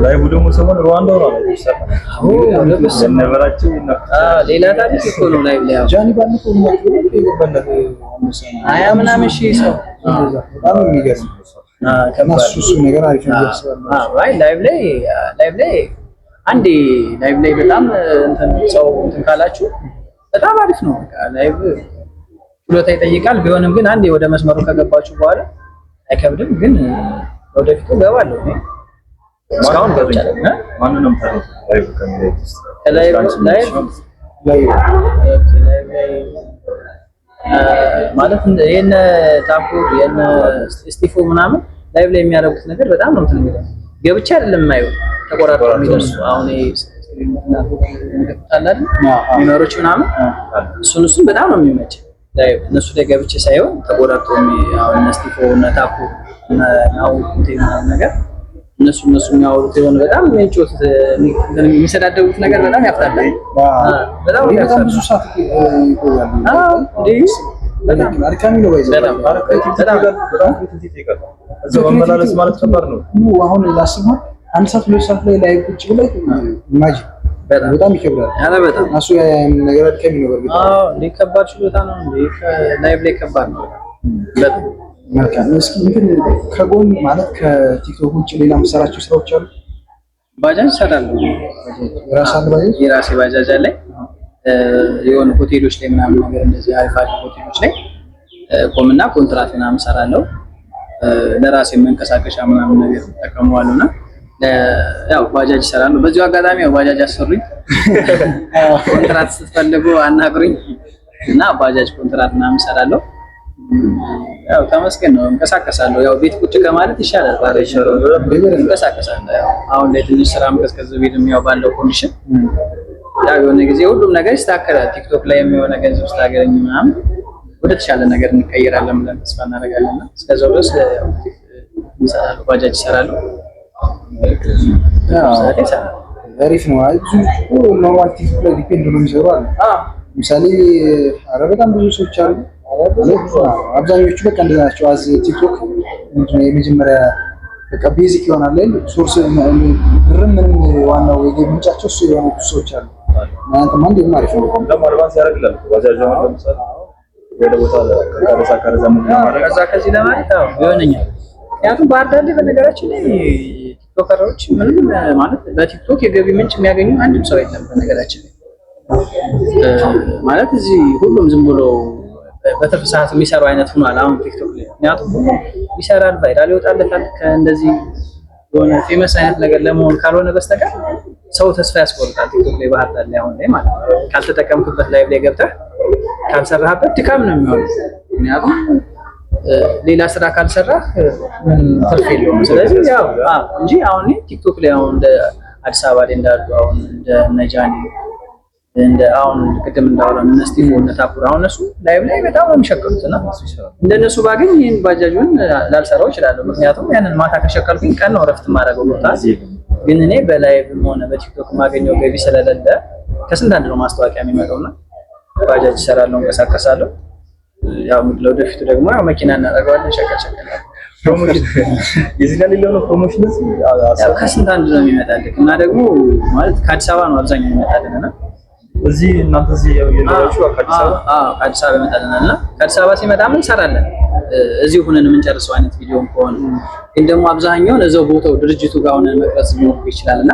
ላይቭ ደግሞ ሰሞኑን ሩዋንዳ ነው ነበራችሁ። ሌላ ታሪክ እኮ ነው ላይቭ ላይ ጃኒ ባለፈው ምናምን ሺህ ሰው በጣም የሚገርም እሱ ነገር አሪፍ ነው። ላይቭ ላይ አንዴ ላይቭ ላይ በጣም እንትን ሰው እንትን ካላችሁ በጣም አሪፍ ነው። ላይቭ ችሎታ ይጠይቃል። ቢሆንም ግን አንዴ ወደ መስመሩ ከገባችሁ በኋላ አይከብድም። ግን ወደፊቱ ገባለሁ እኔ እስካሁን ገብቻለሁ። ማንንም ታሪክ ላይቭ ከሚለት ማለት የነ ታፑ የነ ስቲፎ ምናምን ላይቭ ላይ የሚያደርጉት ነገር በጣም ነው እንትን የሚለው ገብቻ አይደለም የማየው ተቆራርጦ የሚደርሱ አሁን ሚኖሮች ምናምን እሱን በጣም ነው የሚመች ላይቭ እነሱ ላይ ገብቼ ሳይሆን ተቆራርጦ አሁን እነ ስቲፎ እነ ታፑ እና ናው ምናምን ነገር እነሱ የሚያወሩት የሆነ በጣም ምንጮት የሚሰዳደቡት ነገር በጣም ያፍታታል። በጣም ብዙ ሰዓት ይቆያሉ። በጣም አድካሚ ነው። እዛው መመላለስ ማለት ከባድ ነው። አሁን ላስበው 1 ሰዓት 2 ሰዓት ላይ ቁጭ ብለህ ኢማጂን በጣም ይከብዳል። ያለ በጣም እሱ ነገር አድካሚ ነው። በርግጥ ከባድ ችሎታ ነው እንዴ ላይቭ ላይ ከባድ ነው በጣም። መልካም። እስኪ እንትን ከጎን ማለት ከቲክቶክ ውጭ ሌላ የምትሰራቸው ስራዎች አሉ? ባጃጅ እሰራለሁ። የራሴ ባጃጅ አለኝ። የሆኑ ሆቴሎች ላይ ምናምን ነገር እንደዚህ አሪፍ ሆቴሎች ላይ ቆምና ኮንትራት ምናምን እሰራለሁ። ለራሴ መንቀሳቀሻ ምናምን ነገር ተጠቀመዋለሁና ያው ባጃጅ እሰራለሁ። በዚሁ አጋጣሚ ያው ባጃጅ አሰሩኝ። ኮንትራት ስትፈልጉ አናግሩኝ እና ባጃጅ ኮንትራት ምናምን እሰራለሁ። ያው ተመስገን ነው እንቀሳቀሳለሁ። ያው ቤት ቁጭ ከማለት ይሻላል። እንቀሳቀሳለሁ። ያው አሁን ላይ ትንሽ ስራም ቀዝቀዝ ቢልም ያው ባለው ኮንዲሽን ያው የሆነ ጊዜ ሁሉም ነገር ይስተካከላል። ቲክቶክ ላይ የሚሆነ ገንዘብ ስታገኝ ምናምን ወደ ተሻለ ነገር እንቀይራለን ብለን ተስፋ እናደርጋለን። እስከዛው ድረስ ያው እንሰራለሁ፣ ባጃጅ እሰራለሁ። አሪፍ ነው። አይ ብዙ ኖርማል ቲክቶክ ላይ ዲፔንድ ነው የሚሰሩ አሉ። ለምሳሌ ኧረ በጣም ብዙ ሰዎች አሉ። አብዛኞቹ በቃ እንደዛ ናቸው። አዝ ቲክቶክ የመጀመሪያ በቃ ቤዚክ ይሆናል አይደል? ሶርስ ብርም ምንም ዋናው የገቢ ምንጫቸው እሱ የሆኑ ሰዎች አሉ። እናንተ ማን ደግሞ አሪፍ ነው ደግሞ አድቫንስ ያደርግላል። ባጃጅ ነው ለምሳሌ ወደ ቦታ ከዛ ከዚህ ለማለት አዎ ይሆነኛል። ምክንያቱም ባህር ዳር ላይ በነገራችን ላይ ቲክቶከሮች ምንም ማለት በቲክቶክ የገቢ ምንጭ የሚያገኙ አንድም ሰው የለም። በነገራችን ላይ ማለት እዚህ ሁሉም ዝም ብሎ በትርፍ ሰዓት የሚሰሩ አይነት ሆኗል አሁን ቲክቶክ ላይ። ምክንያቱም ሁሉም ይሰራል፣ ቫይራል ይወጣለታል። ከእንደዚህ የሆነ ፌመስ አይነት ነገር ለመሆን ካልሆነ በስተቀር ሰው ተስፋ ያስቆርጣል ቲክቶክ ላይ ባህር ዳር ላይ አሁን ላይ ማለት ነው። ካልተጠቀምክበት ላይቭ ላይ ገብተህ ካልሰራህበት ድካም ነው የሚሆነው። ምክንያቱም ሌላ ስራ ካልሰራህ ምንም ትርፍ የለውም። ስለዚህ ያው እንጂ አሁን ቲክቶክ ላይ አሁን እንደ አዲስ አበባ ላይ እንዳሉ አሁን እንደ ነጃኒ እንደ አሁን ቅድም እንዳወራው እነ ስቲፎ እነ ታኩር አሁን እነሱ ላይቭ ላይ በጣም ነው የሚሸቀሉት እና እንደነሱ ባገኝ ይሄን ባጃጁን ላልሰራው እችላለሁ። ምክንያቱም ያንን ማታ ከሸቀልኩኝ ቀን ነው እረፍት የማደርገው ቦታ። ግን እኔ በላይቭም ሆነ በቲክቶክ ማገኘው ገቢ ስለሌለ ከስንት አንድ ነው ማስታወቂያ የሚመጣውና ባጃጅ እሰራለሁ፣ እንቀሳቀሳለሁ። ያው ለወደፊቱ ደግሞ ያው መኪና እናደርገዋለን፣ ሸቀል ፕሮሞሽን የዚህ ጋር ሌላው ነው ፕሮሞሽን ያው ከስንት አንድ ነው የሚመጣልህ እና ደግሞ ማለት ከአዲስ አበባ ነው አብዛኛው የሚመጣልህና እዚህ እናንተ እዚህ የነበራችሁ ከአዲስ አበባ ከአዲስ አበባ ይመጣልናልና ከአዲስ አበባ ሲመጣ ምን እንሰራለን እዚህ ሆነን የምንጨርሰው አይነት ቪዲዮ ከሆነ ግን ደግሞ አብዛኛውን እዛው ቦታው ድርጅቱ ጋር ሆነን መቅረጽ ሊኖር ይችላልና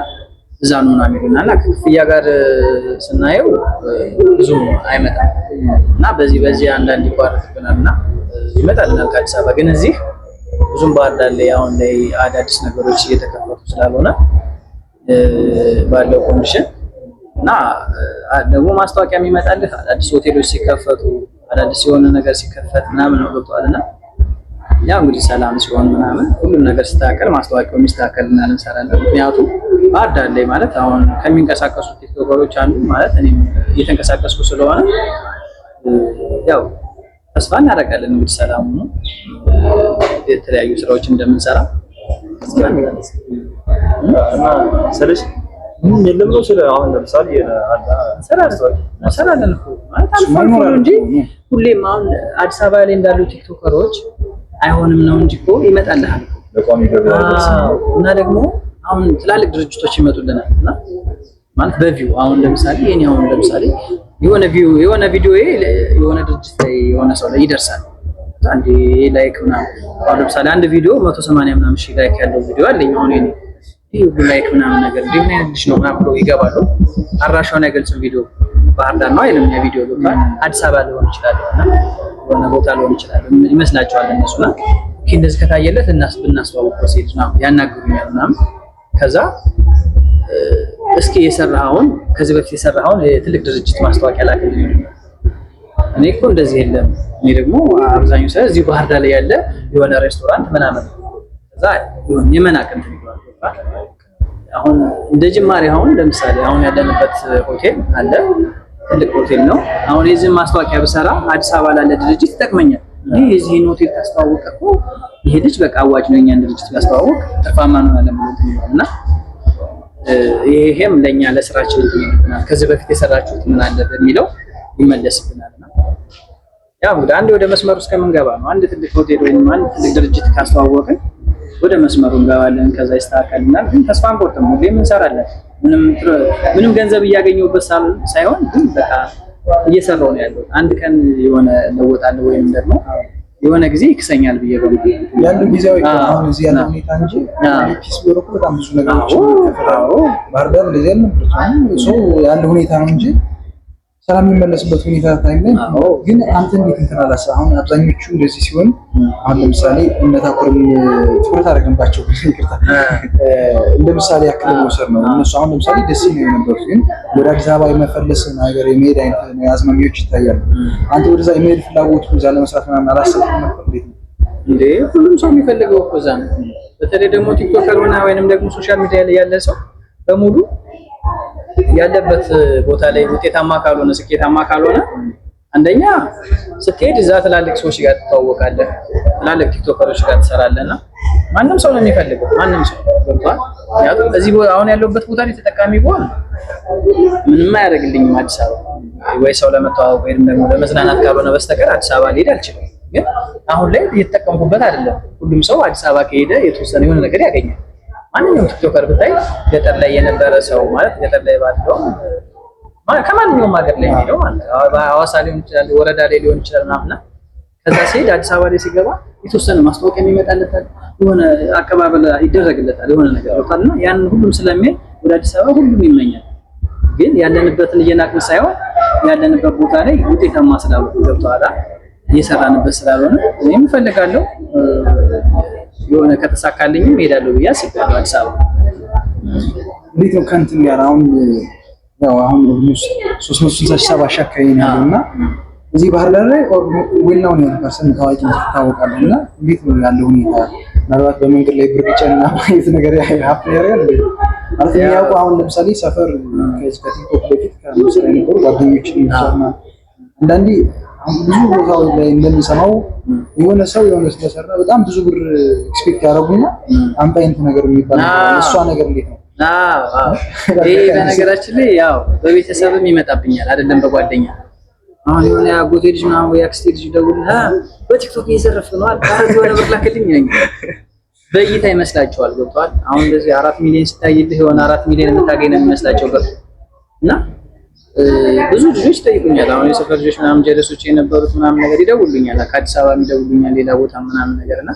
እዛ ነው እና የሚሉናና ከክፍያ ጋር ስናየው ብዙ አይመጣም እና በዚህ አንዳንድ ይቋረጥብናልና ይመጣልናል ከአዲስ አበባ። ግን እዚህ ብዙም ባህር ዳር ላይ አሁን ላይ አዳዲስ ነገሮች እየተከፈቱ ስላልሆነ ባለው ኮንዲሽን እና ደግሞ ማስታወቂያ የሚመጣልህ አዳዲስ ሆቴሎች ሲከፈቱ አዳዲስ የሆነ ነገር ሲከፈት ምናምን ነው ገብቷልና ያው እንግዲህ ሰላም ሲሆን ምናምን ሁሉም ነገር ሲስተካከል ማስታወቂያው የሚስተካከልና እንሰራለን። ምክንያቱም ባህር ዳር ላይ ማለት አሁን ከሚንቀሳቀሱ ቲክቶከሮች አንዱ ማለት እኔም እየተንቀሳቀስኩ ስለሆነ ያው ተስፋ እናደርጋለን እንግዲህ ሰላም ነው የተለያዩ ስራዎች እንደምንሰራ እና ስለዚህ ምን የለም ነው ስለ አሁን ለምሳሌ እንሰራለን እኮ ማለት አልፎ እንጂ ሁሌም አሁን አዲስ አበባ ላይ እንዳሉ ቲክቶከሮች አይሆንም ነው እንጂ እኮ ይመጣልሃል እና ደግሞ አሁን ትላልቅ ድርጅቶች ይመጡልናል እና ማለት በቪው አሁን ለምሳሌ የኔ አሁን ለምሳሌ የሆነ ቪዲዮ የሆነ ድርጅት ላይ የሆነ ሰው ላይ ይደርሳል አንዴ ላይክ ምናምን አሁን ለምሳሌ አንድ ቪዲዮ 180 ምናምን ሺህ ላይክ ያለው ቪዲዮ አለኝ አሁን የኔ ይሄ ላይክ ምናምን ነገር ዲዛይን ልጅ ነው ምናምን ብሎ ይገባሉ። አድራሻውን አይገልጽም ቪዲዮ ባህር ዳር ነው አይልም የቪዲዮ ቦታ አዲስ አበባ ሊሆን ይችላል እና የሆነ ቦታ ሊሆን ይችላል ይመስላቸዋል እነሱና እንደዚህ ከታየለት ብናስተዋውቀው ሴት ነው ያናግሩኛል ምናምን ከዛ እስኪ የሰራውን ከዚህ በፊት የሰራውን የትልቅ ድርጅት ማስታወቂያ ላከልኝ። እኔ እኮ እንደዚህ የለም እኔ ደግሞ አብዛኛው ሰው እዚህ ባህር ዳር ላይ ያለ የሆነ ሬስቶራንት ምናምን ከዛ የመናቀን ይባላል። አሁን እንደ ጅማሬ አሁን ለምሳሌ አሁን ያለንበት ሆቴል አለ ትልቅ ሆቴል ነው። አሁን የዚህ ማስታወቂያ ብሰራ አዲስ አበባ ላለ ድርጅት ይጠቅመኛል። ይሄ የዚህን ሆቴል ካስተዋወቀ እኮ ይሄ ልጅ በቃ አዋጭ ነው የኛን ድርጅት ያስተዋወቅ ትርፋማ ነው እና ይሄም ለኛ ለስራችን ይሆናል። ከዚህ በፊት የሰራችሁት ምን አለ በሚለው ይመለስብናልና ያው እንግዲህ አንዴ ወደ መስመሩ እስከምንገባ ነው። አንድ ትልቅ ሆቴል ወይም አንድ ትልቅ ድርጅት ካስተዋወቅን ወደ መስመሩ እንገባለን። ከዛ ይስተካከልናል። ግን ተስፋ አንቆርጥም፣ ሁሌም እንሰራለን። ምንም ገንዘብ እያገኘሁበት ሳይሆን ግን በቃ እየሰራሁ ነው ያለው። አንድ ቀን የሆነ ለወጣለሁ ወይም ደግሞ የሆነ ጊዜ ይክሰኛል ብዬ በማለት ያለው ጊዜው አሁን እዚህ ያለው ሁኔታ እንጂ ፒስ ቢሮ በጣም ብዙ ነገሮች ባህር ዳር እንደዚህ ያለው ሰው ያለው ሁኔታ ነው እንጂ ሰላም የሚመለስበት ሁኔታ ታይለን። ግን አንተ እንዴት እንተናላስ? አሁን አብዛኞቹ እንደዚህ ሲሆን አሁን ለምሳሌ እነታቆርም ትኩረት አደረግንባቸው ይቅርታ እንደ ምሳሌ ያክል ወሰር ነው። እነሱ አሁን ለምሳሌ ደስ ነው የነበሩት፣ ግን ወደ አዲስ አበባ የመፈለስ ነገር የመሄድ አይነት አዝማሚያዎች ይታያሉ። አንተ ወደዛ የመሄድ ፍላጎቱ እዛ ለመስራት ምናምን አላሰብክም ነበር? እንዴ ሁሉም ሰው የሚፈልገው እኮ እዛ ነው። በተለይ ደግሞ ቲክቶከር ሆነ ወይንም ደግሞ ሶሻል ሚዲያ ላይ ያለ ሰው በሙሉ ያለበት ቦታ ላይ ውጤታማ ካልሆነ ስኬታማ ካልሆነ አንደኛ ስትሄድ እዛ ትላልቅ ሰዎች ጋር ትተዋወቃለህ፣ ትላልቅ ቲክቶከሮች ጋር ትሰራለህና ማንም ሰው ነው የሚፈልገው። ማንም ሰው ገብቷል። ያው እዚህ አሁን ያለበት ቦታ ላይ ተጠቃሚ ብሆን ምንም አያደርግልኝም አዲስ አበባ ወይ ሰው ለመተዋወቅ ወይም ደግሞ ለመዝናናት ካልሆነ በስተቀር አዲስ አበባ ልሄድ አልችልም። ግን አሁን ላይ እየተጠቀምኩበት አይደለም። ሁሉም ሰው አዲስ አበባ ከሄደ የተወሰነ የሆነ ነገር ያገኛል። ማንኛውም ቲክቶከር ብታይ ገጠር ላይ የነበረ ሰው ማለት ገጠር ላይ ባለው ከማንኛውም ሀገር ላይ ሄደው ማለት ሐዋሳ ሊሆን ይችላል፣ ወረዳ ላይ ሊሆን ይችላል ምናምን ከዛ ሲሄድ አዲስ አበባ ላይ ሲገባ የተወሰነ ማስታወቂያ የሚመጣለታል፣ የሆነ አቀባበል ይደረግለታል፣ የሆነ ነገር ወጣልና ያን ሁሉም ስለሚል ወደ አዲስ አበባ ሁሉም ይመኛል። ግን ያለንበትን እየናቅን ሳይሆን ያለንበት ቦታ ላይ ውጤታማ ስላልሆነ ገብቶሃል፣ እየሰራንበት ስላልሆነ እኔም እፈልጋለሁ የሆነ ከተሳካልኝም እሄዳለሁ ብዬ አስቤያለሁ አዲስ አበባ። እንዴት ነው ከእንትን ጋር አሁን ያው አሁን 367 አካባቢ ነው ያለውና እዚህ ባህር ዳር ላይ ወላው ነው ፐርሰንት ታዋቂ ታወቃለህ። እና እንዴት ነው ያለው ሁኔታ? ምናልባት በመንገድ ላይ ብር ጨና ማለት ነገር ሀፕን ያደርጋል ማለት ነው። ያው አሁን ለምሳሌ ሰፈር ከቲክቶክ በፊት ከምስራ የነበሩ ጓደኞችን ይቻላል አንዳንዴ ብዙ ቦታው ላይ እንደምሰማው የሆነ ሰው የሆነ ስለሰራ በጣም ብዙ ብር ኤክስፔክት ያደርጉና አምጣ አይነት ነገር የሚባል እሷ ነገር እንዴት ነው? ይሄ በነገራችን ላይ ያው በቤተሰብም ይመጣብኛል አይደለም በጓደኛ። አሁን የሆነ ያጎቴ ልጅ ምናምን ወይ አክስቴ ልጅ ደውልና በቲክቶክ እየዘረፍክ ነው አልካት የሆነ ብር ላክልኝ ነኝ በእይታ ይመስላቸዋል። ገብቷል። አሁን እንደዚህ 4 ሚሊዮን ሲታይልህ የሆነ 4 ሚሊዮን የምታገኝ ነው የሚመስላቸው ብር እና ብዙ ልጆች ጠይቁኛል። አሁን የሰፈር ልጆች ምናምን ጀለሶች የነበሩት ምናምን ነገር ይደውሉኛል፣ ከአዲስ አበባ ይደውሉኛል፣ ሌላ ቦታ ምናምን ነገርና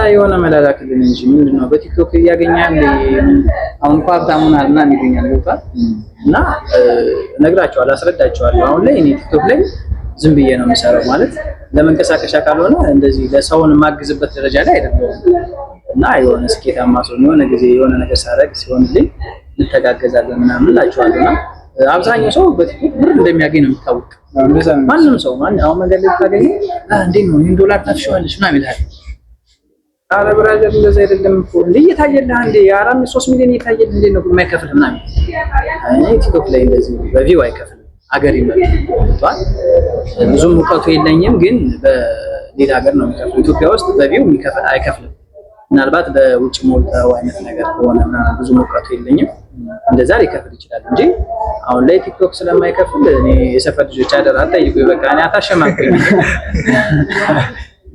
የሆነ መላላክልን እንጂ ምንድነው በቲክቶክ እያገኛል አሁን እንኳን ሀብታሙን ምናምን ይሉኛል። ገብቷል። እና እነግራቸዋለሁ፣ አስረዳቸዋለሁ። አሁን ላይ እኔ ቲክቶክ ላይ ዝም ብዬ ነው የምሰራው ማለት ለመንቀሳቀሻ ካልሆነ እንደዚህ ለሰውን የማግዝበት ደረጃ ላይ አይደለም። እና የሆነ ስኬታማ ሰው የሆነ ጊዜ የሆነ ነገር ሳደርግ ሲሆንልኝ እንተጋገዛለን ምናምን እላቸዋለሁና አብዛኛው ሰው በቲክቶክ ብር እንደሚያገኝ ነው የሚታወቅ። ማንም ሰው አሁን መንገድ ላይ ታገኝ እንዴት ነው ይሄን ዶላር ታፍሽዋለሽ ምናምን ይላል። አረ ብራዘር እንደዛ አይደለም እኮ እንዴ እየታየልህ አንዴ 4-3 ሚሊዮን እየታየልህ እንዴት ነው የማይከፍል ምናምን። አይ ቲክቶክ ላይ እንደዚህ በቪው አይከፍልም ሀገር ይመጣል። ብዙም እውቀቱ የለኝም፣ ግን በሌላ ሀገር ነው የሚከፍለው። ኢትዮጵያ ውስጥ በቪው የሚከፍል አይከፍልም። ምናልባት በውጭ ሞልተው አይነት ነገር ከሆነ ብዙ እውቀቱ የለኝም እንደዛ ሊከፍል ይችላል እንጂ አሁን ላይ ቲክቶክ ስለማይከፍል እኔ የሰፈር ልጆች አደራ አትጠይቁኝ። በቃ እኔ አታሸማቀኝ።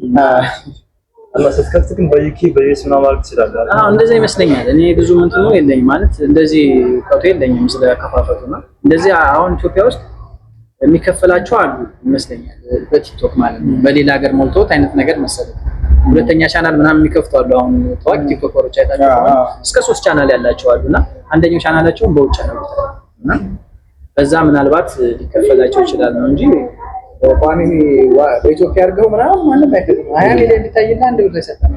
እና ስትከፍት ግን በዩኤስ ምናምን ማለት ትችላለህ? አዎ እንደዛ ይመስለኛል። እኔ ብዙ እንትኑ የለኝም ማለት እንደዚህ እውቀቱ የለኝም ስለከፋፈቱና እንደዚህ አሁን ኢትዮጵያ ውስጥ የሚከፈላቸው አሉ ይመስለኛል በቲክቶክ ማለት ነው። በሌላ ሀገር ሞልቶት አይነት ነገር መሰለኝ ሁለተኛ ቻናል ምናምን የሚከፍቱ አሉ። አሁን ታዋቂ ቲክቶከሮች አይታችሁ እስከ 3 ቻናል ያላቸው አሉና አንደኛው ቻናላቸውን በውጭ አደረጉታል እና በዛ ምናልባት ሊከፈላቸው ይችላል ነው እንጂ ቋሚ በኢትዮጵያ አድርገው ምናምን ማንም አይከፍልም። 20 ሚሊዮን እንዲታይና አንድ ብር ይሰጣል።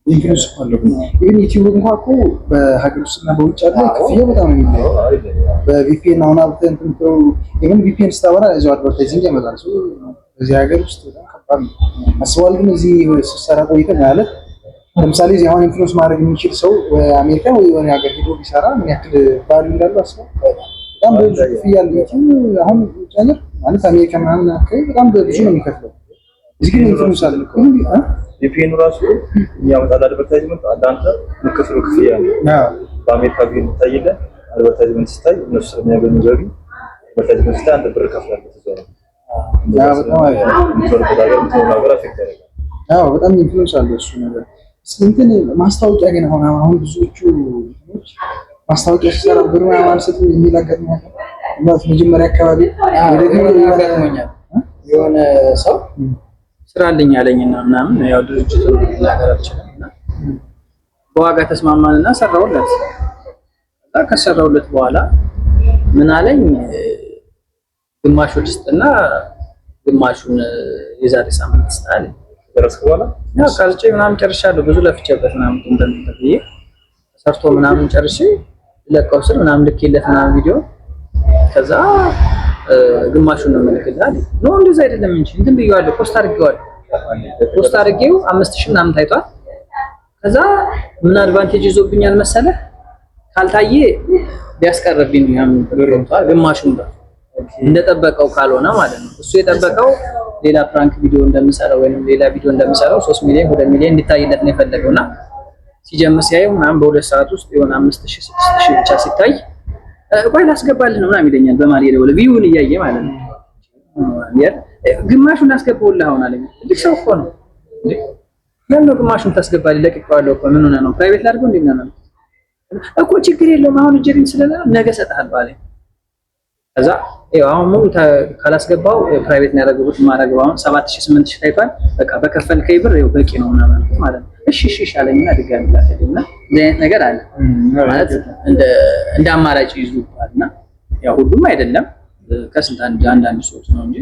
ኢንክሉስ ፈልጉ ግን ዩቲዩብ እንኳን እኮ በሀገር ውስጥና በውጭ ያለው ክፍያ በጣም ነው የሚለየው። በቪፒኤን አሁን አብተን እንትኑ ኢቭን ቪፒኤን ስታወራ እዛው አድቨርታይዚንግ ያመጣል። በዚህ ሀገር ውስጥ በጣም ከባድ ነው። አስበዋል። ግን እዚህ ስትሰራ ቆይተህ ማለት ለምሳሌ እዚህ አሁን ኢንፍሉዌንስ ማድረግ የሚችል ሰው አሜሪካ ወይ የሆነ ሀገር ሄዶ ቢሰራ ምን ያክል ቫልዩ እንዳለው አስበው። በጣም ብዙ ክፍያ አለው። አሁን ውጭ ሀገር ማለት አሜሪካ ምናምን አካባቢ በጣም ብዙ ነው የሚከፍለው። እዚህ ግን ኢንፍሉዌንስ አለ እኮ ቪፒኤን ራሱ የሚያመጣልህ አድቨርታይዝመንት አንተ የምትከፍለው ክፍያ ነው። በአሜሪካ ግን ታይልህ አድቨርታይዝመንት ስታይ እነሱ ስለሚያገኙ ገቢ አድቨርታይዝመንት ስታይ አንተ ብር ከፍላለህ ተዘራ በጣም ኢንፍሉዌንስ አለው እሱ ነገር። እንትን ማስታወቂያ ግን አሁን ብዙዎቹ እንትኖች ማስታወቂያ ሲሰራ ብር ማንሰት የሚላቀቅ ነው ማለት መጀመሪያ አካባቢ ያጋጥሞኛል። የሆነ ሰው ስራ አለኝ አለኝና ምናምን ያው ድርጅቱ ነገር አልችልምና በዋጋ ተስማማንና ሰራውለት። ከሰራውለት በኋላ ምን አለኝ ግማሹን ስጥና ግማሹን የዛሬ ሳምንት ስጣል። ደረስኩ በኋላ ያው ቀርጬ ምናምን ጨርሻለሁ። ብዙ ለፍቼበት ምናምን እንደምትጠብዬ ሰርቶ ምናምን ጨርሼ ለቀው ስር ምናምን ልኬለት ምናምን ቪዲዮ ከዛ ግማሹን ነው መልክልሃል ነው እንደዛ አይደለም እንጂ እንትን ብየዋለሁ። ፖስት አድርጌዋለሁ። ፖስት አድርጌው 5000 ምናምን ታይቷል። ከዛ ምን አድቫንቴጅ ይዞብኛል መሰለህ? ካልታየ ሊያስቀርብኝ ያም ብር እንኳን ግማሹን ብር እንደጠበቀው ካልሆነ ማለት ነው። እሱ የጠበቀው ሌላ ፕራንክ ቪዲዮ እንደምሰራው ወይም ሌላ ቪዲዮ እንደምሰራው 3 ሚሊዮን 2 ሚሊዮን እንዲታይለት ነው የፈለገውና ሲጀምር ሲያየው ምናምን በ2 ሰዓት ውስጥ የሆነ 5000 6000 ብቻ ሲታይ ቆይ ላስገባልህ ነው ምናምን ይለኛል። በማሪ ደውለ ቪዩን እያየ ማለት ነው። ግማሹን ላስገባውልህ አሁን አለኝ። ልክ ሰው እኮ ነው እንዴ ለምን ግማሹን ታስገባልህ? ለቅቄዋለሁ እኮ ምን ሆነ ነው ፕራይቬት ላድርገው እንዴ ነው እኮ ችግር የለውም አሁን እጅሪን ስለላ ነገ ሰጣለሁ አለኝ። ከዛ አሁን ሙሉ ካላስገባው ፕራይቬት ነው ያደረጉት ማረጋው አሁን 7000 8000 ታይቷል። በቃ በከፈልከኝ ብር ይኸው በቂ ነው ምናምን ማለት ነው። እሺ አለኝና ድጋሚ ላከልና ለኔ ነገር አለ ማለት እንደ አማራጭ ይዙባልና ያው ሁሉም አይደለም ከስንት አንዳንድ ሰዎች ነው እንጂ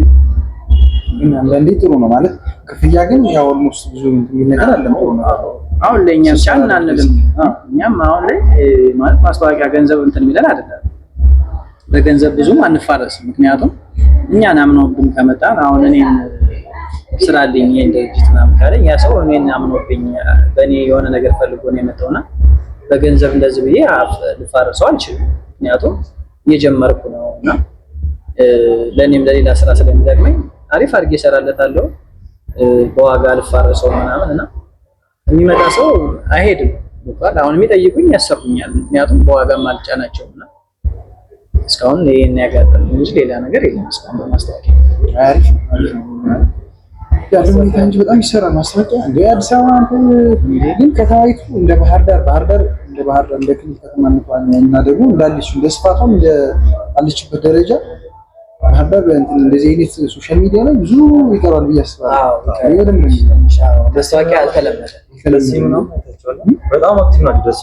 አንዳንዴ ጥሩ ነው ማለት ክፍያ ግን ያው ኦልሞስት ብዙ ነገር አለ ነው። አሁን ለኛ ቻልን አንልም። እኛም አሁን ላይ ማለት ማስታወቂያ ገንዘብ እንትን የሚለን አይደለም። በገንዘብ ብዙም አንፋረስም። ምክንያቱም እኛን አምነውብን ከመጣን አሁን እኔን ስራ አለኝ የድርጅት ምናምን ካለኝ ያ ሰው እኔን አምኖብኝ በእኔ የሆነ ነገር ፈልጎ ነው የመጣውና በገንዘብ እንደዚህ ብዬ ልፋረሰው አልችልም። ምክንያቱም እየጀመርኩ ነውና ለኔም ለሌላ ስራ ስለሚጠቅመኝ አሪፍ አድርጌ እሰራለታለሁ። በዋጋ ልፋረሰው ምናምንና የሚመጣ ሰው አይሄድም። አሁን የሚጠይቁኝ ያሰሩኛል። ምክንያቱም በዋጋም አልጫናቸውምና እስካሁን ይሄን ያጋጠመኝ እንጂ ሌላ ነገር የለም። እስካሁን በማስታወቂያ አሪፍ ያለው ሁኔታ እንጂ በጣም ይሰራል ማስታወቂያ። እንደ አዲስ አበባ ግን ከተማይቱ እንደ ባህር ዳር እንደ ክልል ከተማ እና ደግሞ እንዳለች እንደ ስፋቷም እንደ አለችበት ደረጃ ባህር ዳር እንደዚህ አይነት ሶሻል ሚዲያ ላይ ብዙ ይቀራል ብዬ አስባለሁ። ይወደም ማስታወቂያ አልተለመደም። በጣም አክቲቭ ናቸው። ደስ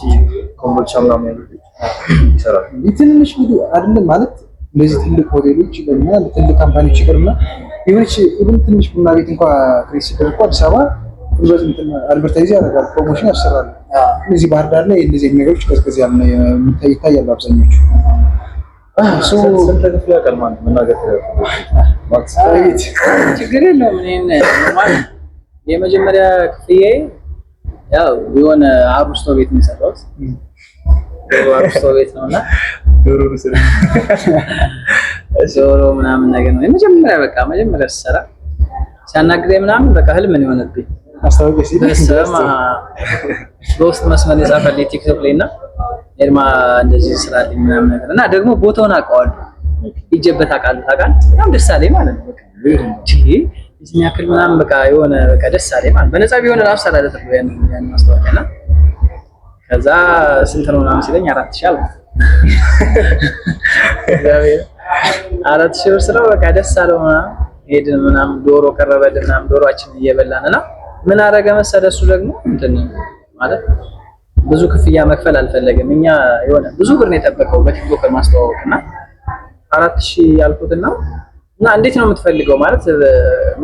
ኮምቦልቻ ምናምን ያሉት ይሰራል። ትንሽ ቪዲዮ አይደለም ማለት እንደዚህ ትልቅ ሆቴሎች እና ትልቅ ካምፓኒዎች ይቀርና ይኸውልሽ ኢቭን ትንሽ ቡና ቤት እንኳን ክሬስ ሲደርቁ አዲስ አበባ ብዙ እንትን አድቨርታይዝ ያደርጋል፣ ፕሮሞሽን ያሰራል። እዚህ ባህር ዳር ላይ እንደዚህ ነገሮች ከስከዚህ ያለ ይታያሉ አብዛኞቹ። ስንት ክፍል ያውቃል ማለት መናገር ችግር የለውም። እኔን ማለት የመጀመሪያ ክፍያዬ ያው የሆነ አሩስቶ ቤት ነው የሰራሁት። አሩስቶ ቤት ነውና ዶሮ ምናምን ነገር ነው መጀመሪያ ስሰራ ሲያናግረኝ ምናምን በቃ ህልም ነው የሆነብኝ። ማስታወቂያ ሲደርሰማ በውስጥ መስመር የጻፈልኝ ቲክቶክ ላይ እና ኤርማ እንደዚህ ስራልኝ ምናምን ነገር እና ደግሞ ቦታውን አውቀዋለሁ ይጀበት አውቃለሁ በጣም ደስ አለኝ ማለት ነው። በቃ እዚህ ያክል ምናምን በቃ የሆነ በቃ ደስ አለኝ ማለት በነፃ ቢሆን ራሱ ሰራለት ነው ያን ማስታወቂያና ከዛ ስንት ነው ምናምን ሲለኝ 4000 አልኩት። እግዚአብሔር 4000 ብር ስለው በቃ ደስ አለው ምናምን ሄድን ምናምን ዶሮ ቀረበልን ምናምን ዶሮአችን እየበላንና ምን አደረገ መሰለህ እሱ ደግሞ እንትን ማለት ብዙ ክፍያ መክፈል አልፈለገም። እኛ የሆነ ብዙ ብር ነው የጠበቀው በቲክቶክ ማስተዋወቅና 4000 ያልኩትና እና እንዴት ነው የምትፈልገው ማለት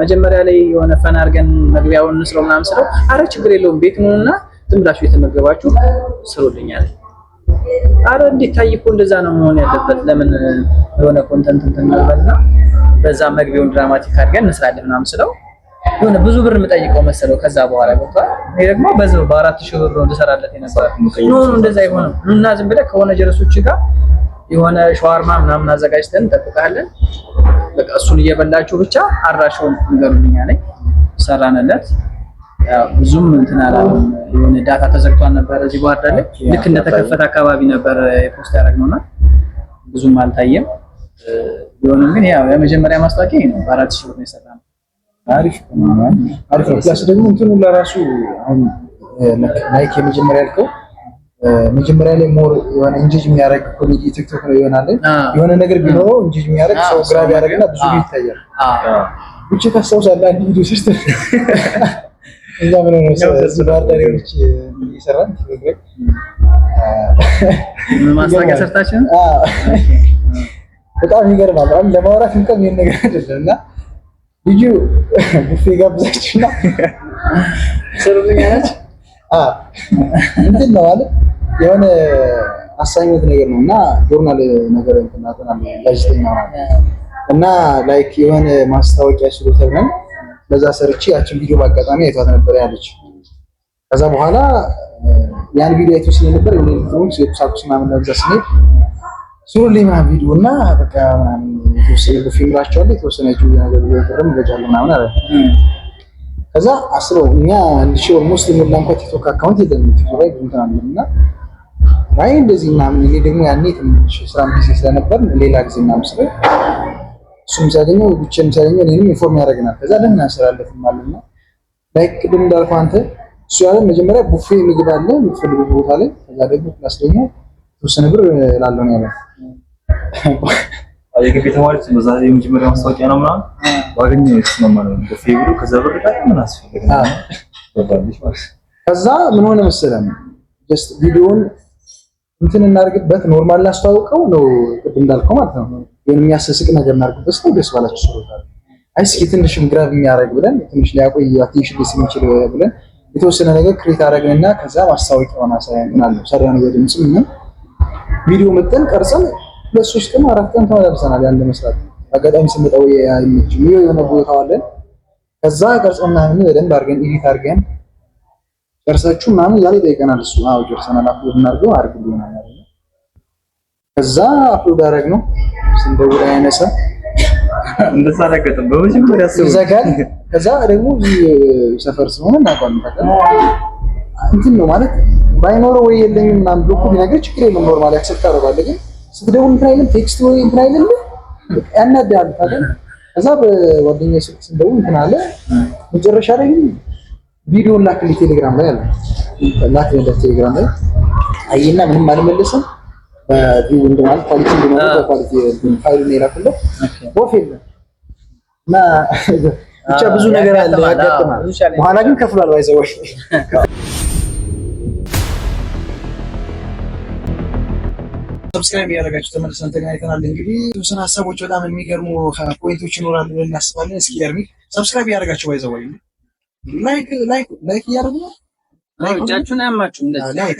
መጀመሪያ ላይ የሆነ ፈን አድርገን መግቢያውን እንስራው ምናምን ስለው አረ ችግር የለውም ቤት ነውና ዝም ብላችሁ የተመገባችሁ ስሩልኛል። አረ እንዴት ታይኮ እንደዛ ነው መሆን ያለበት ለምን የሆነ ኮንተንት እንትን እናልባልና በዛ መግቢያውን ድራማቲክ አድርገን እንስራለን ምናምን ስለው የሆነ ብዙ ብር የምጠይቀው መሰለው። ከዛ በኋላ ገብቷል። እኔ ደግሞ በዛው በ4000 ብር ነው እንደሰራለት የነበረው። ኖ እንደዛ አይሆንም እና ዝም ብለህ ከሆነ ጀረሶች ጋር የሆነ ሻዋርማ ምናምን አዘጋጅተን እንጠብቃለን። በቃ እሱን እየበላችሁ ብቻ አራሻውን ንገሩልኝ አለኝ። ሰራንለት። ያው ብዙም እንትን አላለም። የሆነ ዳታ ተዘግቷል ነበር እዚህ ባህር ዳር ላይ ልክ እንደተከፈተ አካባቢ ነበር የፖስት ያደረግነውና ብዙም አልታየም። ቢሆንም ግን ያው የመጀመሪያ ማስታወቂያ ነው በ4000 ብር ነው የሰራነው። አሪፍ ፕላስ ደግሞ እንትኑ ለራሱ አሁን ላይክ የመጀመሪያ ያልከው መጀመሪያ ላይ ሞር የሆነ እንጂጅ የሚያደርግ ኮሜዲ ቲክቶክ ነው ይሆናል። የሆነ ነገር ቢኖረው እንጂጅ የሚያደርግ ሰው ግራብ ያደርግና ብዙ ይታያል። ብቻ ታስታውሳለህ አንድ ቪዲዮ ሲስት እዛ ምን ነው ባርዳሪዎች ይሰራል ቲክቶክ ላይ ማስታወቂያ ሰርታችሁ በጣም ይገርማል። አሁን ለማውራት እንኳን ይሄን ነገር አይደለምና ልጁ ቡፌ ጋብዛችሁና ሰሩልኝ አለች። እንትን ነው ማለት የሆነ አሳይመንት ነገር ነውና ጆርናል ነገር እንተናተናል ጋዜጠኛ እና ላይክ የሆነ ማስታወቂያ ስሩ ተብለን ለዛ ሰርቼ ያችን ቪዲዮ በአጋጣሚ አይቷት ነበር ያለች። ከዛ በኋላ ያን ቪዲዮ አይቶ ስለነበር እኔ ልጅ የቁሳቁስ ምናምን ለዛ ስንሄድ ሱሩልኝ ምናምን ቪዲዮ እና በቃ ምናምን የተወሰነ ፊልማቸው ላይ የተወሰነ ነገር ይገርም ይገጃል ምናምን አለ። ከዛ አስረው እኛ ልጅ ኦልሞስት ለሞላን ቲክቶክ አካውንት የለም ቲክቶክ ላይ ብዙ ተናምና አይ እንደዚህ ምናምን እኔ ደግሞ ያኔ ትንሽ ስራ ቢዚ ስለነበር ሌላ ጊዜ ምናምን ስለ እሱም ሲያገኘው ብቻም ሲያገኘው እኔንም ኢንፎርም ያደርገናል። ከዛ ለምን አሰራለፍም ማለትና ላይክ ቅድም እንዳልኩህ አንተ እሱ ያለ መጀመሪያ ቡፌ ምግብ አለ የምትፈልጉት ቦታ ላይ ከዛ ደግሞ ፕላስ ደግሞ ተወሰነ ብር ላለው ነው ያለው። የግቢ ተማሪዎች በዛ የመጀመሪያ ማስታወቂያ ነው ምናምን ባገኘው ይስማማ ነው ቡፌ ብሎ ከዛ ብር ጋር ምን አስፈልጋለሁ ወጣልሽ ማለት ከዛ ምን ሆነ መሰለኝ ጀስት ቪዲዮውን እንትን እናርግበት ኖርማል ላስተዋውቀው ነው ቅድም እንዳልከው ማለት ነው የሚያስስቅ ነገር እናርግበት ነው ደስ ባላችሁ ሰሩታል። አይ እስኪ ትንሽም ግራብ የሚያደርግ ብለን ትንሽ ሊያቆይ አቴንሽን ሊስብ የሚችል ብለን የተወሰነ ነገር ክሬት አደረግንና ከዛ ማስታወቂያውን አሳየናል። ሰራን በድምጽ ምን ቪዲዮ መጠን ቀርጸን ለሶስት ቀን አራት ቀን ተመላልሰናል። ያን ለመስራት አጋጣሚ ስንመጣው አይመችም የሆነ ቦታው አለ። ከዛ ቀርጸና ምን በደንብ አድርገን ኤዲት አድርገን ቀርጻችሁ ምናምን ዛሬ ጠይቀናል። እሱ አዎ ጨርሰናል አፕሎድ እናድርገው አድርግልኝ ማለት ነው። ከዛ አፕሎድ አደረግነው ስንደውል አይነሳ እንደዛ አደረገን በመጀመሪያ ዘጋን። ከዛ ደግሞ ሰፈር ስለሆነ እናውቀዋለን እንትን ነው ማለት ባይኖረው ወይ የለኝም ምናምን ብሎ ቢነግር ችግር የለም ኖርማሊ አክሰፕት አደርጋለሁ። ግን ስትደውል እንትን አይልም ቴክስት ወይ እንትን አይልም ያናዳል ታዲያ። ከዛ በጓደኛዬ ስልክ ስንደውል እንትን አለ መጨረሻ ላይ ቪዲዮ ላክልኝ ቴሌግራም ላይ አለ ላክልኝ ቴሌግራም ላይ አይና ምንም አልመለሰም። በቪው እንደማለት ኳሊቲ እንደማለት በኳሊቲ ፋይል ነው የላክልኝ ፕሮፋይል እና ብቻ ብዙ ነገር አለ ያጋጥማል። በኋላ ግን ከፍሏል ባይዘው ሰብስክራይብ ያደረጋችሁ ተመልሰን ተገናኝተናል። እንግዲህ የተወሰኑ ሀሳቦች በጣም የሚገርሙ ፖይንቶች ይኖራሉ ብለን እናስባለን። እስኪ ኤርሚ ሰብስክራይብ ያደረጋችሁ ባይዘው ላይክ እያደረጉ ነው። እጃችሁን አያማችሁ እንደዚህ ላይክ